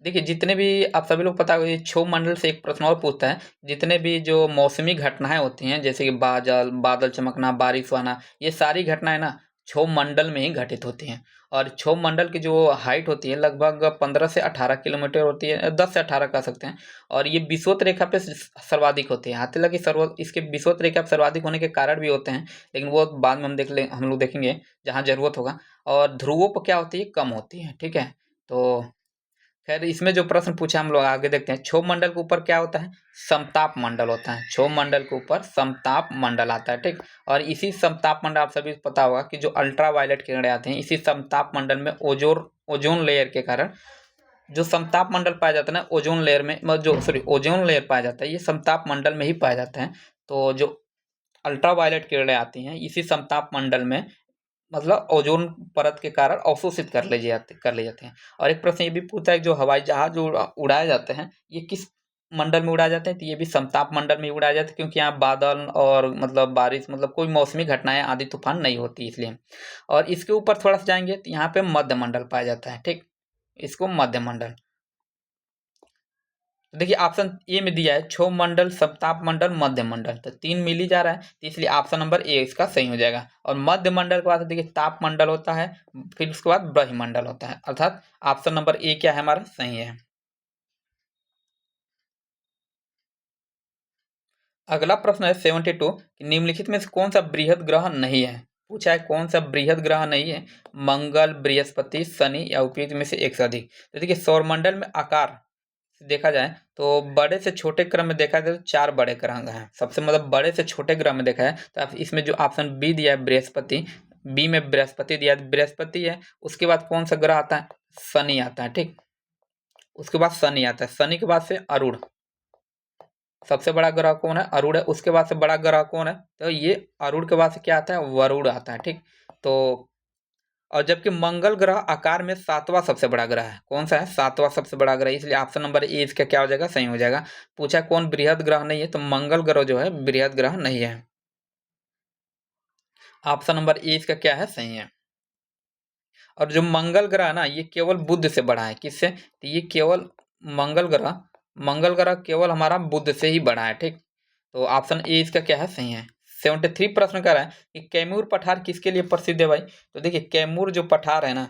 देखिए जितने भी आप सभी लोग पता है, क्षोभ मंडल से एक प्रश्न और पूछता है, जितने भी जो मौसमी घटनाएं होती हैं जैसे कि बादल चमकना, बारिश आना, ये सारी घटनाएं ना क्षोभ मंडल में ही घटित होती हैं। और क्षोभ मंडल की जो हाइट होती है लगभग 15 से 18 किलोमीटर होती है, 10 से 18 कह सकते हैं। और ये विषुवत रेखा पे सर्वाधिक होती है। हालांकि इसके विषुवत रेखा पे सर्वाधिक होने के कारण भी होते हैं, लेकिन वो बाद में हम लोग देखेंगे जहाँ जरूरत होगा। और ध्रुवों पर क्या होती है? कम होती है। ठीक है। तो खैर इसमें जो प्रश्न पूछा हम लोग आगे देखते हैं। क्षोभ मंडल के ऊपर क्या होता है? समताप मंडल होता है। क्षोभ मंडल के ऊपर समताप मंडल आता है। ठीक। और इसी समताप मंडल, आप सभी को पता होगा कि जो अल्ट्रा वायलेट किरणें आती हैं, इसी समताप मंडल में ओजोन लेयर के कारण जो समताप मंडल पाया जाता है ना, ओजोन लेयर में ओजोन लेयर पाया जाता है, ये समताप मंडल में ही पाया जाता है। तो जो अल्ट्रा वायलेट किरणें आती हैं इसी समताप मंडल में, मतलब ओजोन परत के कारण अवशोषित कर ले जाते हैं। और एक प्रश्न ये भी पूछता है कि जो हवाई जहाज उड़ाए जाते हैं, ये किस मंडल में उड़ाए जाते हैं, तो ये भी समताप मंडल में उड़ाए जाते हैं, क्योंकि यहाँ बादल और मतलब बारिश मतलब कोई मौसमी घटनाएं आंधी तूफान नहीं होती इसलिए। और इसके ऊपर थोड़ा सा जाएंगे तो यहाँ पे मध्य मंडल पाया जाता है, ठीक, इसको मध्य मंडल। तो देखिए ऑप्शन ए में दिया है क्षोभ मंडल, समताप मंडल, मध्य मंडल, तो 3 मिल ही जा रहा है, तो इसलिए ऑप्शन नंबर ए इसका सही हो जाएगा। और मध्य मंडल के बाद देखिए ताप मंडल होता है, फिर उसके बाद ब्रह्मंडल होता है, अर्थात ऑप्शन नंबर ए क्या है हमारा सही है। अगला प्रश्न है 72 कि निम्नलिखित में से कौन सा बृहद ग्रह नहीं है। पूछा है कौन सा बृहद ग्रह नहीं है, मंगल, बृहस्पति, शनि या उपयुक्त में से एक से अधिक। तो देखिए सौरमंडल में आकार से देखा जाए तो बड़े से छोटे क्रम में देखा जाए तो 4 बड़े ग्रह हैं, सबसे मतलब बड़े से छोटे ग्रह में देखा है तो आप इसमें जो ऑप्शन बी दिया है बृहस्पति, बी में बृहस्पति दिया है, बृहस्पति है। उसके बाद कौन सा ग्रह आता है, शनि आता है, ठीक, उसके बाद शनि आता है, शनि के बाद से अरुण, सबसे बड़ा ग्रह कौन है, अरुण है। उसके बाद से बड़ा ग्रह कौन है, तो ये अरुण के बाद से क्या आता है, वरुण आता है, ठीक। तो और जबकि मंगल ग्रह आकार में 7वां सबसे बड़ा ग्रह है, कौन सा है, 7वां सबसे बड़ा ग्रह, इसलिए ऑप्शन नंबर ए इसका क्या हो जाएगा, सही हो जाएगा। पूछा कौन बृहद ग्रह नहीं है, तो मंगल ग्रह जो है बृहद ग्रह नहीं है, ऑप्शन नंबर ए इसका क्या है, सही है। और जो मंगल ग्रह है ना ये केवल बुध से बड़ा है, किससे, तो ये केवल मंगल ग्रह केवल हमारा बुध से ही बड़ा है, ठीक। तो ऑप्शन ए इसका क्या है, सही है। 73 प्रश्न कर रहा है कि कैमूर पठार किसके लिए प्रसिद्ध है भाई। तो देखिए कैमूर जो पठार है ना,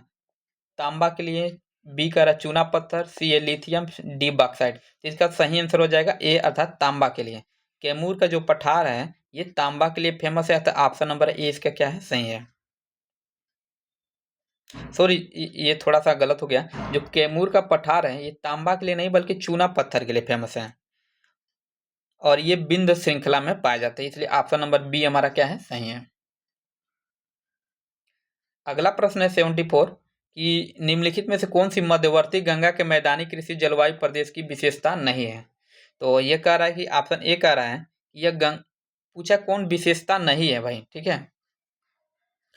तांबा के लिए, बी का रहा चूना पत्थर, सी है लिथियम, डी बॉक्साइट। तो इसका सही आंसर हो जाएगा ए अर्थात तांबा के लिए। कैमूर का जो पठार है ये तांबा के लिए फेमस है, तो ऑप्शन नंबर ए इसका क्या है, सही है। सॉरी ये थोड़ा सा गलत हो गया, जो कैमूर का पठार है ये तांबा के लिए नहीं बल्कि चूना पत्थर के लिए फेमस है, और ये बिंद श्रृंखला में पाया जाता है, इसलिए ऑप्शन नंबर बी हमारा क्या है, सही है। अगला प्रश्न है 74 कि निम्नलिखित में से कौन सी मध्यवर्ती गंगा के मैदानी कृषि जलवायु प्रदेश की विशेषता नहीं है। तो ये कह रहा है कि ऑप्शन ए कह रहा है यह पूछा कौन विशेषता नहीं है भाई, ठीक है।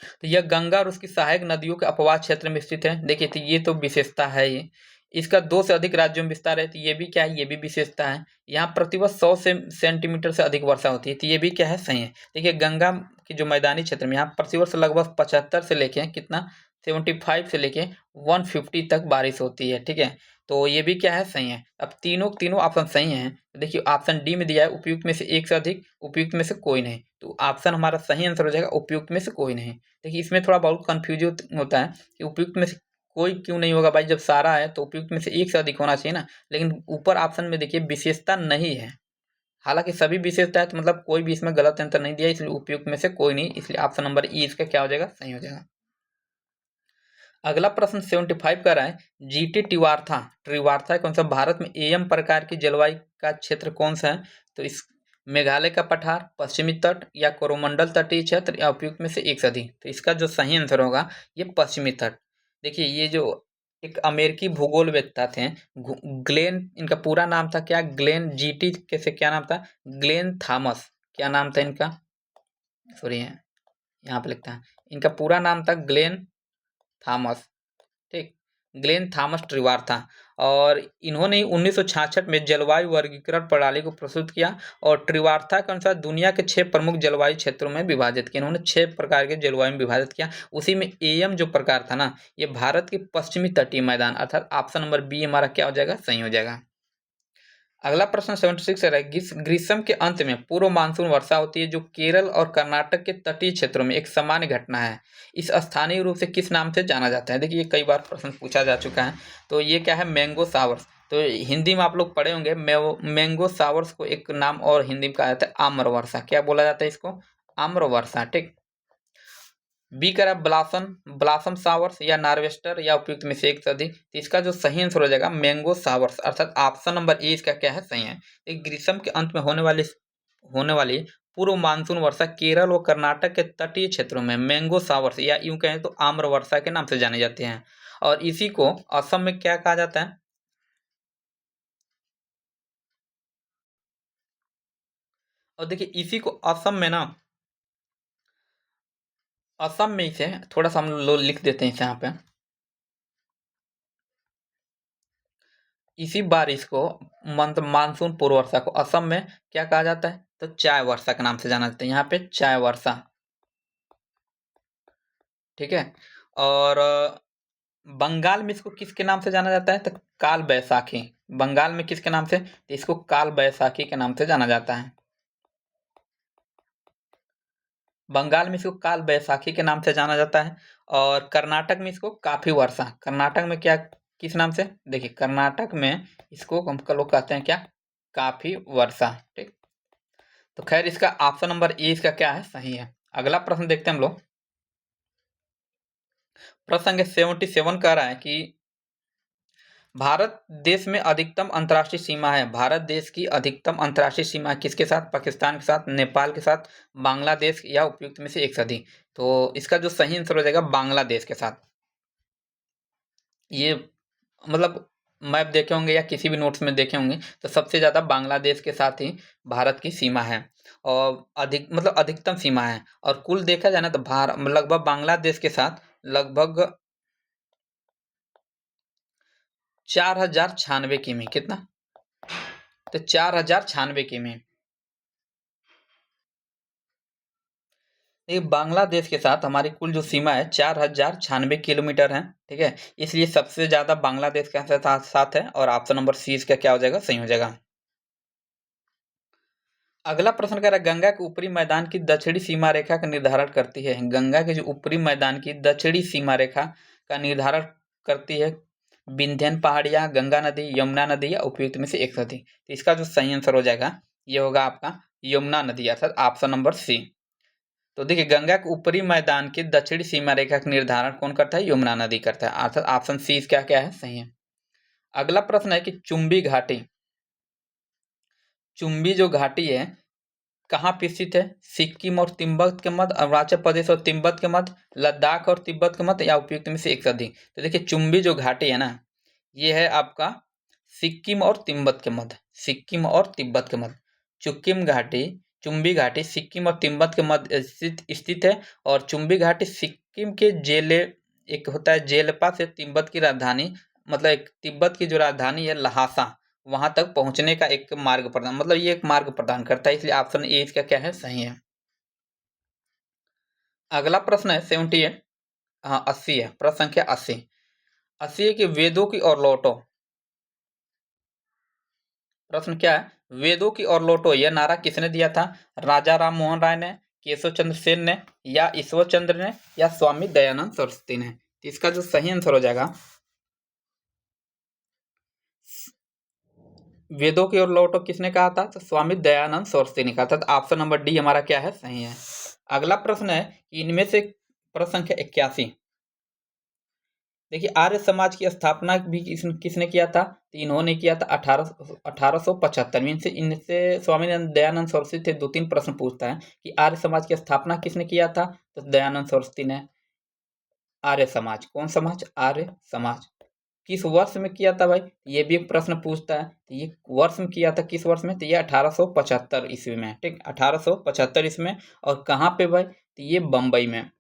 तो यह गंगा और उसकी सहायक नदियों के अपवाद क्षेत्र में स्थित है। देखिए तो ये तो विशेषता है ये। इसका 2 से अधिक राज्यों में विस्तार है, तो ये भी क्या है, ये भी विशेषता है। यहाँ प्रतिवर्ष 100 सेंटीमीटर से अधिक वर्षा होती है, तो ये भी क्या है, सही है। देखिए गंगा की जो मैदानी क्षेत्र में यहाँ प्रतिवर्ष लगभग 75 से लेके कितना 75 से लेके 150 तक बारिश होती है, ठीक है। तो ये भी क्या है, सही है। अब तीनों ऑप्शन सही हैं। तो देखिए ऑप्शन डी में दिया है उपयुक्त में से एक से अधिक, उपयुक्त में से कोई नहीं, तो ऑप्शन हमारा सही आंसर हो जाएगा उपयुक्त में से कोई नहीं। देखिए इसमें थोड़ा बहुत कंफ्यूज होता है कि उपयुक्त में से कोई क्यों नहीं होगा भाई, जब सारा है तो उपयुक्त में से एक से अधिक होना चाहिए ना। लेकिन ऊपर ऑप्शन में देखिए विशेषता नहीं है, हालांकि सभी विशेषता है, तो मतलब कोई भी इसमें गलत आंसर नहीं दिया, इसलिए उपयुक्त में से कोई नहीं, इसलिए ऑप्शन नंबर ई इसका क्या हो जाएगा, सही हो जाएगा। अगला प्रश्न 75 का रहा है जीटी टिवार्था, ट्रिवार्था कौन सा भारत में एम प्रकार की जलवायु का क्षेत्र कौन सा है। तो इस मेघालय का पठार, पश्चिमी तट या कोरोमंडल तटीय क्षेत्र या उपयुक्त में से एक से अधिक। तो इसका जो सही आंसर होगा ये पश्चिमी तट। देखिए ये जो एक अमेरिकी भूगोलवेत्ता थे ग्लेन, इनका पूरा नाम था क्या, ग्लेन जीटी कैसे क्या नाम था, ग्लेन थॉमस, क्या नाम था इनका, सॉरी यहाँ पे लिखता है, इनका पूरा नाम था ग्लेन थॉमस, ठीक, ग्लेन थॉमस ट्रिवार था। और इन्होंने 1966 में जलवायु वर्गीकरण प्रणाली को प्रस्तुत किया, और ट्रिवार्था के अनुसार दुनिया के 6 प्रमुख जलवायु क्षेत्रों में विभाजित किया। इन्होंने 6 प्रकार के जलवायु में विभाजित किया, उसी में एम जो प्रकार था ना ये भारत के पश्चिमी तटीय मैदान, अर्थात ऑप्शन नंबर बी हमारा क्या हो जाएगा, सही हो जाएगा। अगला प्रश्न 76 है ग्रीष्म के अंत में पूर्व मानसून वर्षा होती है, जो केरल और कर्नाटक के तटीय क्षेत्रों में एक सामान्य घटना है। इस स्थानीय रूप से किस नाम से जाना जाता है। देखिए ये कई बार प्रश्न पूछा जा चुका है। तो ये क्या है, मैंगो सावर्स। तो हिंदी में आप लोग पढ़े होंगे मैंगो सावर्स को एक नाम और हिंदी में कहा जाता है आम्र वर्षा, क्या बोला जाता है इसको, आम्र वर्षा, ठीक। बी करा ब्लासम, ब्लासम सावर्स या नार्वेस्टर या उपयुक्त में से एक से अधिक। तो इसका जो सही आंसर हो जाएगा मैंगो सावर्स, अर्थात ऑप्शन नंबर ए इसका क्या है, सही है। एक ग्रीष्म के अंत में होने वाली पूर्व मानसून वर्षा केरल और कर्नाटक के तटीय क्षेत्रों में मैंगो सावर्स या यूं कहें तो आम्र वर्षा के नाम से जाने जाते हैं। और इसी को असम में क्या कहा जाता है, और देखिए इसी को असम में ना, असम में इसे थोड़ा सा हम लोग लिख देते हैं इसे यहाँ पे, इसी बारिश को मानसून पूर्व वर्षा को असम में क्या कहा जाता है? तो चाय वर्षा के नाम से जाना जाता है, यहाँ पे चाय वर्षा। ठीक है। और बंगाल में इसको किसके नाम से जाना जाता है? तो काल बैसाखी। बंगाल में किसके नाम से? तो इसको काल बैसाखी के नाम से जाना जाता है। बंगाल में इसको काल बैसाखी के नाम से जाना जाता है। और कर्नाटक में इसको काफी वर्षा। कर्नाटक में क्या, किस नाम से? देखिए, कर्नाटक में इसको हम लोग कहते हैं क्या? काफी वर्षा। ठीक। तो खैर, इसका ऑप्शन नंबर ए इसका क्या है? सही है। अगला प्रश्न देखते हैं हम लोग। प्रश्न संख्या 77 कह रहा है कि भारत देश में अधिकतम अंतर्राष्ट्रीय सीमा है। भारत देश की अधिकतम अंतर्राष्ट्रीय सीमा किसके साथ? पाकिस्तान के साथ, नेपाल के साथ, बांग्लादेश या उपयुक्त में से एक से अधिक। तो इसका जो सही आंसर हो जाएगा बांग्लादेश के साथ। ये मतलब मैप देखे होंगे या किसी भी नोट्स में देखे होंगे, तो सबसे ज्यादा बांग्लादेश के साथ ही भारत की सीमा है। और अधिकतम सीमा है। और कुल देखा जाए ना तो लगभग बांग्लादेश के साथ लगभग 4096 किमी। कितना? तो 4096 किमी। ये बांग्लादेश के साथ हमारी कुल जो सीमा है 4096 किलोमीटर है। ठीक है। इसलिए सबसे ज्यादा बांग्लादेश के साथ है। और ऑप्शन नंबर सी इसका क्या हो जाएगा? सही हो जाएगा। अगला प्रश्न कह रहा है, गंगा के ऊपरी मैदान की दक्षिणी सीमा रेखा का निर्धारण करती है। गंगा के जो ऊपरी मैदान की दक्षिणी सीमा रेखा का निर्धारण करती है विंध्यन पहाड़ियां, गंगा नदी, यमुना नदी या उपयुक्त में से एक नदी। तो इसका जो सही आंसर हो जाएगा ये होगा आपका यमुना नदी, अर्थात ऑप्शन नंबर सी। तो देखिए, गंगा के ऊपरी मैदान की दक्षिणी सीमा रेखा का निर्धारण कौन करता है? यमुना नदी करता है, अर्थात ऑप्शन सी क्या क्या है? सही है। अगला प्रश्न है कि चुंबी घाटी, चुंबी जो घाटी है कहाँ पे स्थित है? सिक्किम और तिब्बत के मध्य, अरुणाचल प्रदेश और तिब्बत के मध्य, लद्दाख और तिब्बत के मध्य या उपयुक्त में से एक से अधिक। तो देखिए, चुंबी जो घाटी है ना, ये है आपका सिक्किम और तिब्बत के मध्य। सिक्किम और तिब्बत के मध्य चुक्किम घाटी, चुंबी घाटी सिक्किम और तिब्बत के मध्य स्थित है। और चुंबी घाटी सिक्किम के एक होता है जेलपा से तिब्बत की राजधानी, मतलब एक तिब्बत की जो राजधानी है लहासा, वहां तक पहुंचने का एक मार्ग प्रदान, मतलब ये एक मार्ग प्रदान करता है। इसलिए ऑप्शन ए इसका क्या है? सही है। अगला प्रश्न है 78, हाँ 80 है, प्रश्न संख्या 80। 80 है कि वेदों की ओर लौटो। प्रश्न क्या है? वेदों की ओर लौटो यह नारा किसने दिया था? राजा राम मोहन राय ने, केशव चंद्र सेन ने, या ईश्वर चंद्र ने, या स्वामी दयानंद सरस्वती ने। तो इसका जो सही आंसर हो जाएगा, वेदों की ओर लौटो किसने कहा था? तो स्वामी दयानंद सरस्वती ने कहा था। तो ऑप्शन नंबर डी हमारा क्या है? सही है। अगला प्रश्न है कि इनमें से प्रश्न संख्या 81। देखिए, आर्य समाज की स्थापना भी किसने किया था? तो इन्होंने किया था 1875 में। इनसे इनसे स्वामी दयानंद सरस्वती थे। 2-3 प्रश्न पूछता है कि आर्य समाज की स्थापना किसने किया था? तो दयानंद सरस्वती ने। आर्य समाज, कौन समाज? आर्य समाज किस वर्ष में किया था भाई? ये भी एक प्रश्न पूछता है। तो ये वर्ष में किया था, किस वर्ष में? तो ये 1875 ईस्वी में। ठीक, 1875 ईस्वी में। और कहाँ पे भाई? तो ये बम्बई में।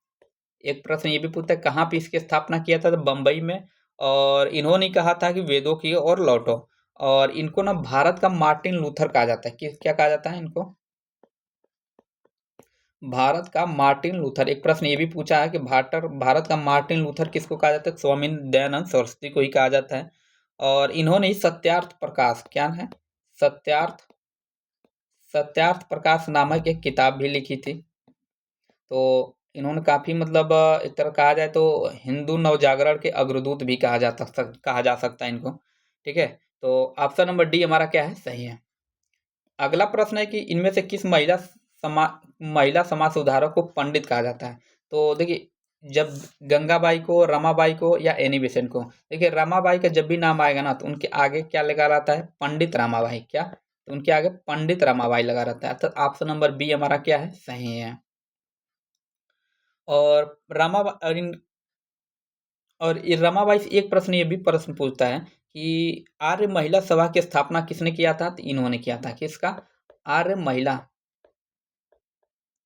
एक प्रश्न ये भी पूछता है कहाँ पे इसकी स्थापना किया था? तो बम्बई में। और इन्होंने कहा था कि वेदों की ओर लौटो। और इनको ना भारत का मार्टिन लूथर कहा जाता है। क्या कहा जाता है इनको? भारत का मार्टिन लूथर। एक प्रश्न ये भी पूछा है कि भारत का मार्टिन लूथर किसको कहा जाता है? स्वामी दयानंद सरस्वती को ही कहा जाता है। और इन्होंने ही सत्यार्थ प्रकाश, क्या है? सत्यार्थ सत्यार्थ प्रकाश नामक एक किताब भी लिखी थी। तो इन्होंने काफी मतलब एक तरह कहा जाए तो हिंदू नवजागरण के अग्रदूत भी कहा जा सकता है इनको। ठीक है। तो ऑप्शन नंबर डी हमारा क्या है? सही है। अगला प्रश्न है कि इनमें से किस महिला समाज सुधारक को पंडित कहा जाता है? तो देखिए, जब गंगाबाई को, रमाबाई को, या एनी बेसेंट को। देखिए, रमाबाई का जब भी नाम आएगा ना तो उनके आगे क्या लगा रहता है? पंडित रमाबाई। क्या? तो उनके आगे पंडित रमाबाई लगा रहता है। तो ऑप्शन नंबर बी हमारा क्या है? सही है। और ये रमाबाई से एक प्रश्न, ये भी प्रश्न पूछता है कि आर्य महिला सभा की स्थापना किसने किया था? तो इन्होंने किया था। किसका? आर्य महिला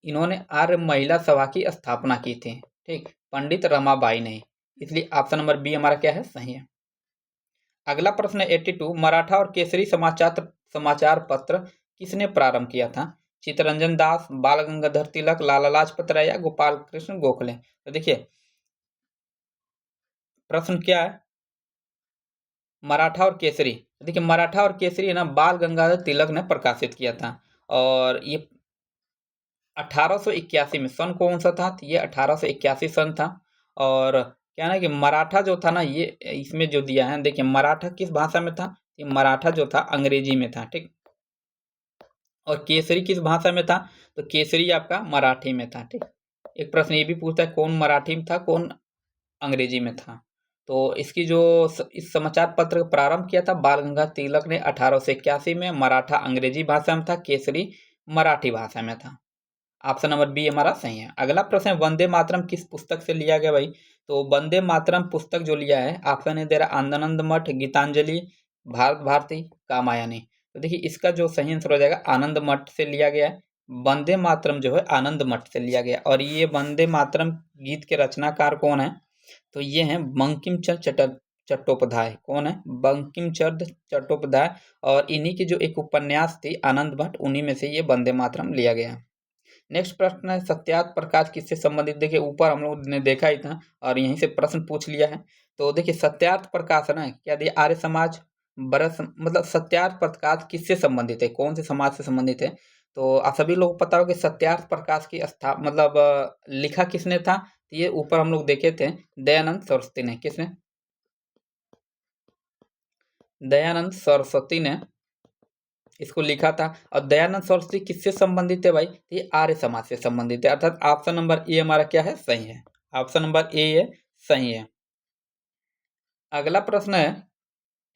इन्होंने आर्य महिला सभा की स्थापना की थी। ठीक, पंडित रमाबाई ने। इसलिए ऑप्शन नंबर बी हमारा क्या है? सही है। अगला प्रश्न है 82, मराठा और केसरी समाचार पत्र किसने प्रारंभ किया था? चित्तरंजन दास, बाल गंगाधर तिलक, लाला लाजपत राय या गोपाल कृष्ण गोखले? तो देखिए प्रश्न क्या है, मराठा और केसरी। देखिए मराठा और केसरी है ना, बाल गंगाधर तिलक ने प्रकाशित किया था, और ये 1881 में। सन कौन सा था? तो ये 1881 सन था। और क्या ना कि मराठा जो था ना, ये इसमें जो दिया है, देखिए मराठा किस भाषा में था? ये मराठा जो था अंग्रेजी में था, ठीक। और केसरी किस भाषा में था? तो केसरी आपका मराठी में था, ठीक। एक प्रश्न ये भी पूछता है कौन मराठी में था, कौन अंग्रेजी में था। तो इसकी जो इस समाचार पत्र का प्रारंभ किया था बाल गंगाधर तिलक ने 1881 में। मराठा अंग्रेजी भाषा में था, केसरी मराठी भाषा में था। ऑप्शन नंबर बी हमारा सही है। अगला प्रश्न है वंदे मातरम किस पुस्तक से लिया गया भाई? तो वंदे मातरम पुस्तक जो लिया है, ऑप्शन है दे रहा आनंद मठ, गीतांजलि, भारत भारती, कामायनी। तो देखिए इसका जो सही आंसर हो जाएगा आनंद मठ से लिया गया है। वंदे मातरम जो है आनंद मठ से लिया गया। और ये वंदे मातरम गीत के रचनाकार कौन है? तो ये हैं बंकिम चंद्र चट्टोपाध्याय। कौन है? बंकिम चंद्र चट्टोपाध्याय। और इन्हीं की जो एक उपन्यास थी आनंद मठ, उन्हीं में से ये वंदे मातरम लिया गया। नेक्स्ट प्रश्न है सत्यार्थ प्रकाश किससे संबंधित? देखिए ऊपर हम लोग ने देखा ही था और यहीं से प्रश्न पूछ लिया है। तो देखिए सत्यार्थ प्रकाश है ना, क्या दिया? आर्य समाज, मतलब सत्यार्थ प्रकाश किससे संबंधित है, कौन से समाज से संबंधित है? तो आप सभी लोग पता हो कि सत्यार्थ प्रकाश की मतलब लिखा किसने था? तो ये ऊपर हम लोग देखे थे दयानंद सरस्वती ने। किसने? दयानंद सरस्वती ने इसको लिखा था। और दयानंद सरस्वती किससे संबंधित है भाई? तो ये आर्य समाज से संबंधित है। अर्थात ऑप्शन नंबर ए हमारा क्या है? सही है। ऑप्शन नंबर ए ये सही है। अगला प्रश्न है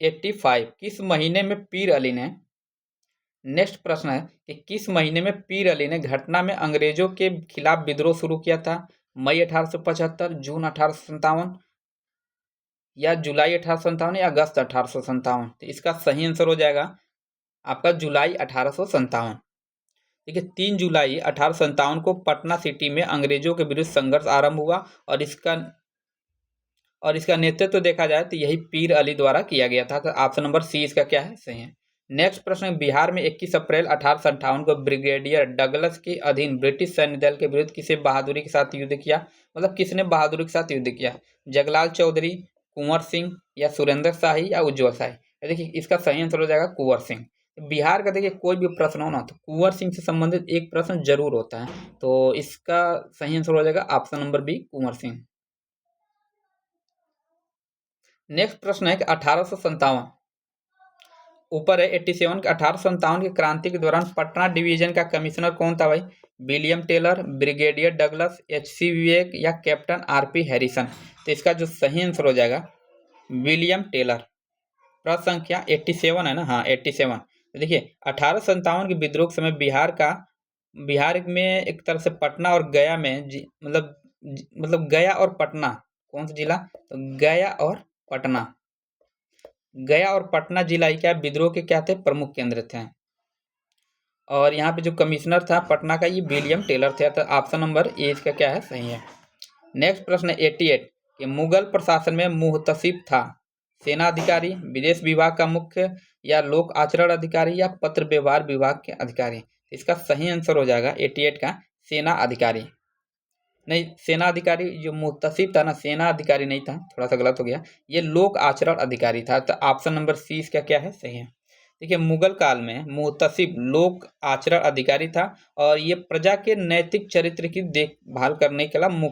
85, किस महीने में पीर अली ने, नेक्स्ट प्रश्न है कि किस महीने में पीर अली ने घटना में अंग्रेजों के खिलाफ विद्रोह शुरू किया था? मई 1875, जून 1857, या जुलाई 1857, या अगस्त 1857? तो इसका सही आंसर हो जाएगा आपका जुलाई 1857। देखिए 3 जुलाई 1857 को पटना सिटी में अंग्रेजों के विरुद्ध संघर्ष आरंभ हुआ। और इसका नेतृत्व देखा जाए तो यही पीर अली द्वारा किया गया था। तो ऑप्शन नंबर सी इसका क्या है? सही है। नेक्स्ट प्रश्न, बिहार में 21 अप्रैल 1858 को ब्रिगेडियर डगलस के अधीन ब्रिटिश सैन्य दल के विरुद्ध किसे बहादुरी के साथ युद्ध किया? मतलब किसने बहादुरी के साथ युद्ध किया? जगलाल चौधरी, कुंवर सिंह, या सुरेंद्र शाही, या उज्जवल शाही? देखिए इसका सही आंसर हो जाएगा कुंवर सिंह। बिहार का देखिए कोई भी प्रश्न हो ना, तो कुंवर सिंह से संबंधित एक प्रश्न जरूर होता है। तो इसका सही आंसर हो जाएगा option number B Kunwar Singh. Next प्रश्न है कि 1857, ऊपर है 87 के 1857 की क्रांति के दौरान पटना डिवीजन का कमिश्नर कौन था भाई? William Taylor, brigadier Douglas, H C. Vivek, या कैप्टन आर.पी. हैरिसन? तो इसका जो सही आंसर हो जाएगा विलियम टेलर। प्रश्न संख्या 87 है ना, हाँ 87। तो देखिए 1857 के विद्रोह के समय बिहार में एक तरह से पटना और गया में मतलब गया और पटना, कौन सा जिला? तो गया और पटना जिला ही क्या विद्रोह के क्या थे? प्रमुख केंद्र थे। और यहाँ पे जो कमिश्नर था पटना का, ये विलियम टेलर थे। तो ऑप्शन नंबर ए इसका क्या है? सही है। नेक्स्ट प्रश्न है 88, कि मुगल प्रशासन में मुहतसिब था सेना अधिकारी, विदेश विभाग का मुख्य, या लोक आचरण अधिकारी, या पत्र व्यवहार विभाग के अधिकारी? इसका सही आंसर हो जाएगा 88 का सेना अधिकारी। नहीं, सेना अधिकारी जो मुहतसिब था ना, सेना अधिकारी नहीं था, थोड़ा सा गलत हो गया, ये लोक आचरण अधिकारी था। तो ऑप्शन नंबर सी इसका क्या है? सही है। देखिए मुगल काल में मुहतसिब लोक आचरण अधिकारी था, और ये प्रजा के नैतिक चरित्र की देखभाल करने के लिए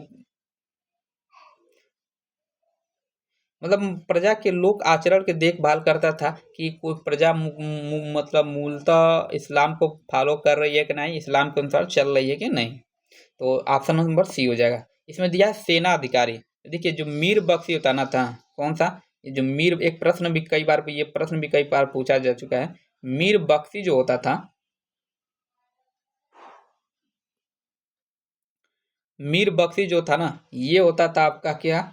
मतलब प्रजा के लोक आचरण के देखभाल करता था कि कोई प्रजा मतलब मूलतः इस्लाम को फॉलो कर रही है कि नहीं, इस्लाम के अनुसार चल रही है कि नहीं। तो ऑप्शन नंबर सी हो जाएगा। इसमें दिया है सेना अधिकारी। देखिए जो मीर बख्शी होता ना था, कौन सा? ये जो मीर, एक प्रश्न भी कई बार, ये प्रश्न भी कई बार पूछा जा चुका है। मीर बख्शी जो होता था, मीर बख्शी जो था ना, ये होता था आपका क्या?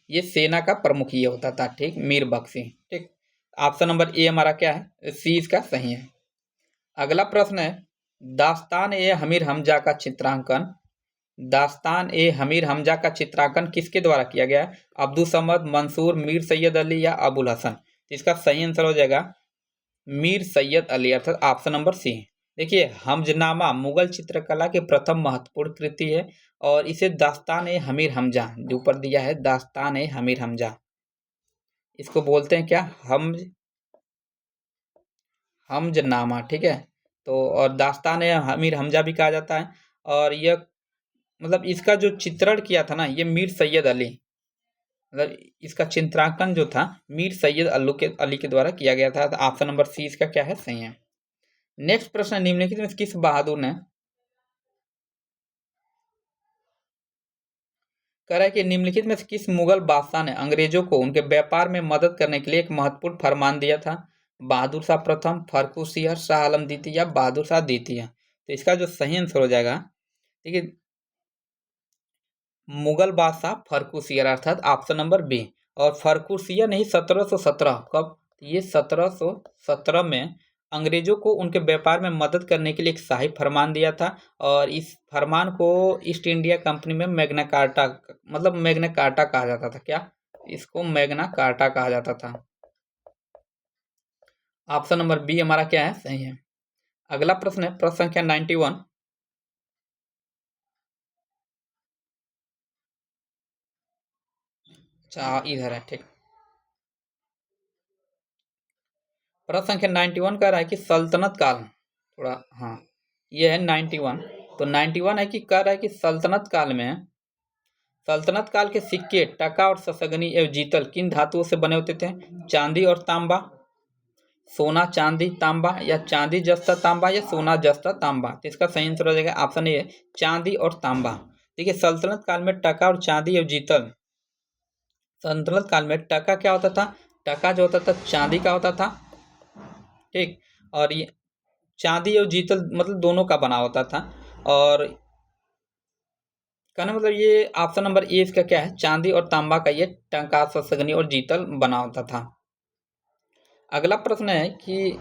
ये सेना का प्रमुख ये होता था, ठीक, मीर बख्शी, ठीक। ऑप्शन नंबर ए हमारा क्या है? सी इसका सही है। अगला प्रश्न है दास्तान ए हमीर हमजा का चित्रांकन दास्तान ए हमीर हमजा का चित्रांकन किसके द्वारा किया गया? अब्दुल समद, मंसूर, मीर सैयद अली या अबुल हसन? इसका सही आंसर हो जाएगा मीर सैयद अली, अर्थात ऑप्शन नंबर सी। देखिए, हमजनामा मुगल चित्रकला की प्रथम महत्वपूर्ण कृति है और इसे दास्तान ए हमीर हमजा जो ऊपर दिया है, दास्तान ए हमीर हमजा, इसको बोलते हैं क्या? हमजनामा, ठीक है। तो और दास्तान ए हमीर हमजा भी कहा जाता है। और यह मतलब इसका जो चित्रण किया था ना, ये मीर सैयद अली, मतलब इसका चित्रांकन जो था मीर सैयद अली के द्वारा किया गया था। तो ऑप्शन नंबर सी इसका क्या है? सही है। नेक्स्ट प्रश्न, निम्नलिखित में किस बहादुर ने, कह रहा है कि निम्नलिखित में से किस मुगल बादशाह ने अंग्रेजों को उनके व्यापार में मदद करने के लिए एक महत्वपूर्ण फरमान दिया था? बहादुर शाह प्रथम, फर्रुखसियर, शाह आलम द्वितीय या बहादुर शाह द्वितीय? तो इसका जो सही आंसर हो जाएगा, ठीक है, मुगल बादशाह फर्रुखसियर, अर्थात ऑप्शन नंबर बी। और फर्रुखसियर ने ही 1717, कब? ये 1717 में अंग्रेजों को उनके व्यापार में मदद करने के लिए एक शाही फरमान दिया था। और इस फरमान को ईस्ट इंडिया कंपनी में मैग्ना कार्टा, मतलब मैग्ना कार्टा कहा जाता था। क्या इसको मैग्ना कार्टा कहा जाता था? ऑप्शन नंबर बी हमारा क्या है? सही है। अगला प्रश्न है प्रश्न संख्या 91। अच्छा, इधर है, ठीक। प्रश्न संख्या 91 कह रहा है कि सल्तनत काल, थोड़ा, हाँ, ये है 91। तो 91 है कि कह रहा है कि सल्तनत काल के सिक्के टका और ससगनी एवं जीतल किन धातुओं से बने होते थे? चांदी और तांबा, सोना चांदी तांबा, या चांदी जस्ता तांबा, या सोना जस्ता तांबा? तो इसका सही आंसर हो जाएगा ऑप्शन ए, चांदी और तांबा। देखिए, सल्तनत काल में टका और चांदी एवं जीतल, सल्तनत काल में टका क्या होता था? टका जो होता था चांदी का होता था, ठीक। और ये चांदी और जीतल मतलब दोनों का बना होता था। और कहना मतलब ये ऑप्शन नंबर ए इसका क्या है? चांदी और तांबा का ये टंका, ससगनी और जीतल बना होता था। अगला प्रश्न है कि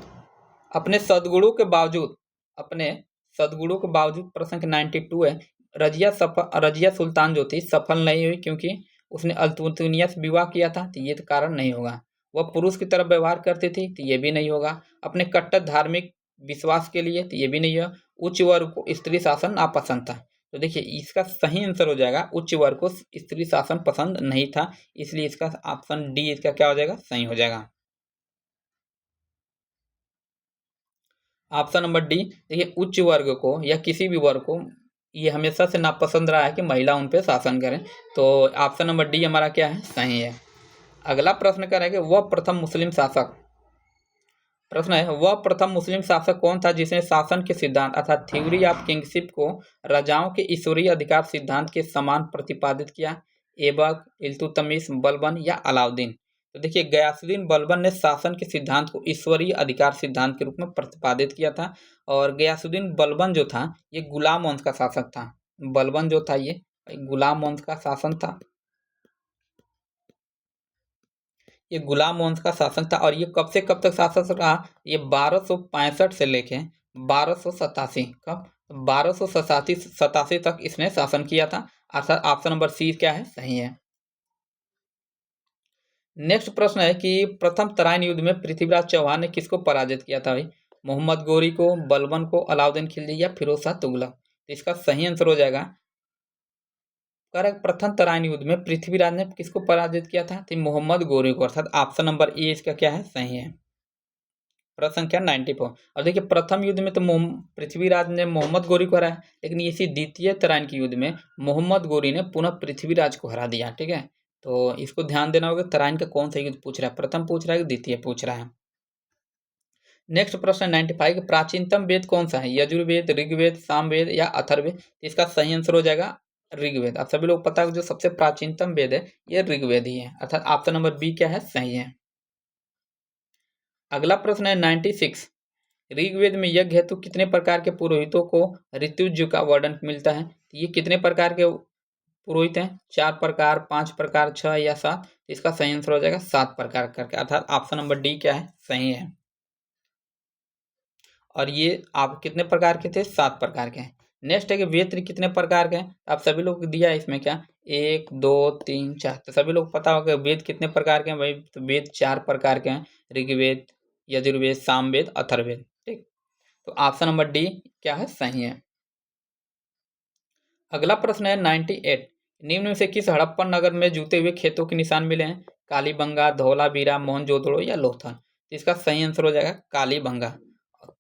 अपने सद्गुणों के बावजूद, अपने सद्गुणों के बावजूद, प्रश्न संख्या 92 है, रजिया सुल्तान जो थी सफल नहीं हुई क्योंकि उसने अल्तुतमिया से विवाह किया था? तो ये तो कारण नहीं होगा। वह पुरुष की तरह व्यवहार करती थी? तो ये भी नहीं होगा। अपने कट्टर धार्मिक विश्वास के लिए? तो ये भी नहीं है। उच्च वर्ग को स्त्री शासन नापसंद था? तो देखिए, इसका सही आंसर हो जाएगा उच्च वर्ग को स्त्री शासन पसंद नहीं था, इसलिए इसका ऑप्शन डी इसका क्या हो जाएगा? सही हो जाएगा। Option number D. देखिए, उच्च वर्ग को या किसी भी वर्ग को ये हमेशा से नापसंद रहा है कि महिला उन पे शासन करें। तो ऑप्शन नंबर डी हमारा क्या है? सही है। अगला प्रश्न क्या रहेगा? वह प्रथम मुस्लिम शासक, प्रश्न है वह प्रथम मुस्लिम शासक कौन था जिसने शासन के सिद्धांत अर्थात थ्योरी ऑफ किंगशिप को राजाओं के ईश्वरीय अधिकार सिद्धांत के समान प्रतिपादित किया? ऐबक, इल्तुतमिश, बलबन या अलाउद्दीन? तो देखिए, गयासुद्दीन बलबन ने शासन के सिद्धांत को ईश्वरीय अधिकार सिद्धांत के रूप में प्रतिपादित किया था। और गयासुद्दीन बलबन जो था ये गुलाम वंश का शासक था। बलबन जो था ये गुलाम वंश का शासन था, ये गुलाम वंश का शासक था। और ये कब से कब तक शासक रहा? ये 1265 से लेके 1287, कब? 1287 तक इसने शासन किया था, अर्थात ऑप्शन नंबर सी क्या है? सही है। नेक्स्ट प्रश्न है कि प्रथम तराइन युद्ध में पृथ्वीराज चौहान ने किसको पराजित किया था भाई? मोहम्मद गोरी को, बलबन को, अलाउद्दीन खिलजी या फिरोज शाह तुगलक? तो इसका सही आंसर हो जाएगा, करेक्ट, प्रथम तराइन युद्ध में पृथ्वीराज ने किसको पराजित किया था? तो मोहम्मद गोरी को, अर्थात ऑप्शन नंबर ए इसका क्या है? सही है। प्रश्न संख्या 94। और देखिए, प्रथम युद्ध में तो पृथ्वीराज ने मोहम्मद गोरी को हराया, लेकिन इसी द्वितीय तराइन के युद्ध में मोहम्मद गोरी ने पुनः पृथ्वीराज को हरा दिया, ठीक है। तो इसको ध्यान देना होगा, तराइन का कौन सा युद्ध पूछ रहा है, प्रथम पूछ रहा है कि द्वितीय पूछ रहा है। नेक्स्ट प्रश्न 95, प्राचीनतम वेद कौन सा है? यजुर्वेद, ऋग्वेद, सामवेद या अथर्ववेद? इसका सही आंसर हो जाएगा ऋग्वेद। आप सभी लोग पता है जो सबसे प्राचीनतम वेद है ये ऋग्वेद ही है, अर्थात ऑप्शन नंबर बी क्या है? सही है। अगला प्रश्न है 96, ऋग्वेद में यज्ञ हेतु कितने प्रकार के पुरोहितों को ऋतुज का वर्णन मिलता है? ये कितने प्रकार के पुरोहित हैं? 4 प्रकार, 5 प्रकार, 6 या 7? इसका सही आंसर हो जाएगा 7 प्रकार करके, अर्थात ऑप्शन नंबर डी क्या है? सही है। और ये आप कितने प्रकार के थे? 7 प्रकार के। नेक्स्ट है कि वेद कितने प्रकार के हैं। आप सभी लोग दिया है इसमें क्या 1 2 3 4, तो सभी लोग पता होगा वेद कितने प्रकार के हैं भाई, तो वेद 4 प्रकार के हैं, ऋग्वेद, यजुर्वेद, सामवेद, अथर्ववेद। ठीक, तो ऑप्शन नंबर डी क्या है सही है। अगला प्रश्न है 98, निम्न में से किस हड़प्पन नगर में जूते हुए खेतों के निशान मिले हैं, कालीबंगा, धौलावीरा, मोहनजोदड़ो या लोथल। इसका सही आंसर हो जाएगा कालीबंगा।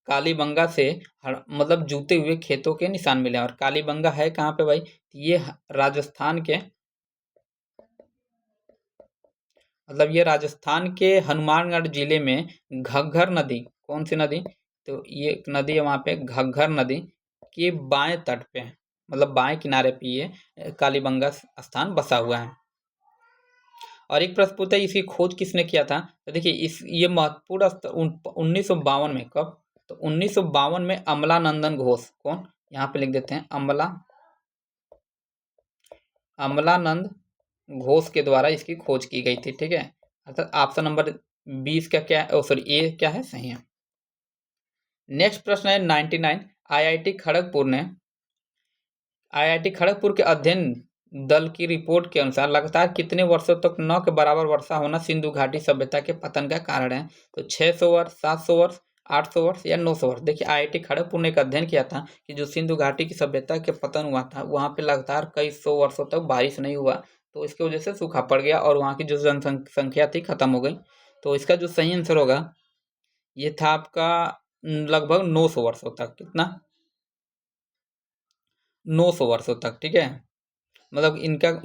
कालीबंगा से मतलब जूते हुए खेतों के निशान मिले हैं। और कालीबंगा है कहाँ पे भाई, ये राजस्थान के, मतलब ये राजस्थान के हनुमानगढ़ जिले में घग्घर नदी, कौन सी नदी, तो ये एक नदी है वहाँ पे घग्घर नदी के बाएं तट पे है, मतलब बाएं किनारे पे ये कालीबंगा स्थान बसा हुआ है। और एक प्रश्न पूछता है इसकी खोज किसने किया था, तो देखिए इस ये महत्वपूर्ण 1952 में, कब, तो 1952 में अमलानंदन घोष, कौन, यहाँ पे लिख देते हैं अमलानंद घोष के द्वारा इसकी खोज की गई थी। ठीक है, अर्थात ऑप्शन नंबर 20 का क्या सॉरी ए क्या है सही है। नेक्स्ट प्रश्न है 99, आईआईटी खड़गपुर के अध्ययन दल की रिपोर्ट के अनुसार लगातार कितने वर्षों तक 9 के बराबर वर्षा होना सिंधु घाटी सभ्यता के पतन का कारण है, तो 600 वर्ष, 700 वर्ष, 800 वर्ष या 900 वर्ष। देखिए आईआईटी खड़गपुर ने एक अध्ययन किया था कि जो सिंधु घाटी की सभ्यता के पतन हुआ था वहाँ पे लगातार कई 100 वर्षों तक बारिश नहीं हुआ, तो इसकी वजह से सूखा पड़ गया और वहाँ की जो जनसंख्या थी खत्म हो गई। तो इसका जो सही आंसर होगा ये था आपका लगभग 900 वर्षों तक, कितना, 900 वर्षों तक। ठीक है, मतलब इनका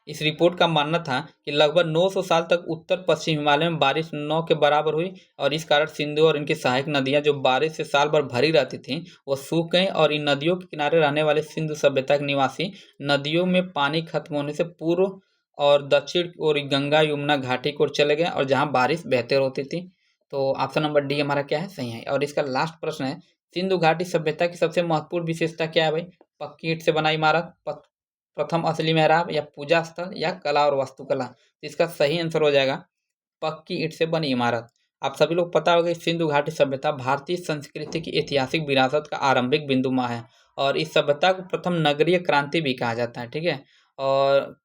इस रिपोर्ट का मानना था कि लगभग 900 साल तक उत्तर पश्चिम हिमालय में बारिश 9 के बराबर हुई और इस कारण सिंधु और इनकी सहायक नदियां जो बारिश से साल भर भरी रहती थीं वो सूख गईं और इन नदियों के किनारे रहने वाले सिंधु सभ्यता के निवासी नदियों में पानी खत्म होने से पूर्व और दक्षिण और गंगा यमुना घाटी को चले गए और जहाँ बारिश बेहतर होती थी। तो ऑप्शन नंबर डी हमारा क्या है सही है। और इसका लास्ट प्रश्न है सिंधु घाटी सभ्यता की सबसे महत्वपूर्ण विशेषता क्या है भाई, पक्की ईंट से बना इमारत, प्रथम असली मेहराब या पूजा स्थल या कला और वास्तुकला। तो इसका सही आंसर हो जाएगा पक्की ईंट से बनी इमारत। आप सभी लोग पता होगा सिंधु घाटी सभ्यता भारतीय संस्कृति की ऐतिहासिक विरासत का आरंभिक बिंदु माह है और इस सभ्यता को प्रथम नगरीय क्रांति भी कहा जाता है। ठीक है, और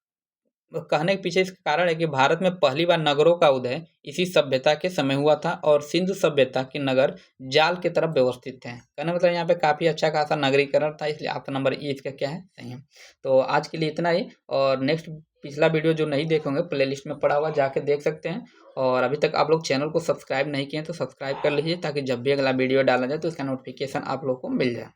कहने के पीछे इसका कारण है कि भारत में पहली बार नगरों का उदय इसी सभ्यता के समय हुआ था और सिंधु सभ्यता के नगर जाल की तरफ व्यवस्थित थे। कहने मतलब यहाँ पे काफ़ी अच्छा खासा नगरीकरण था, इसलिए ऑप्शन नंबर ए इसका क्या है सही है। तो आज के लिए इतना ही, और नेक्स्ट पिछला वीडियो जो नहीं देखेंगे प्लेलिस्ट में पड़ा हुआ जाके देख सकते हैं। और अभी तक आप लोग चैनल को सब्सक्राइब नहीं किए तो सब्सक्राइब कर लीजिए ताकि जब भी अगला वीडियो डाला जाए तो इसका नोटिफिकेशन आप लोग को मिल जाए।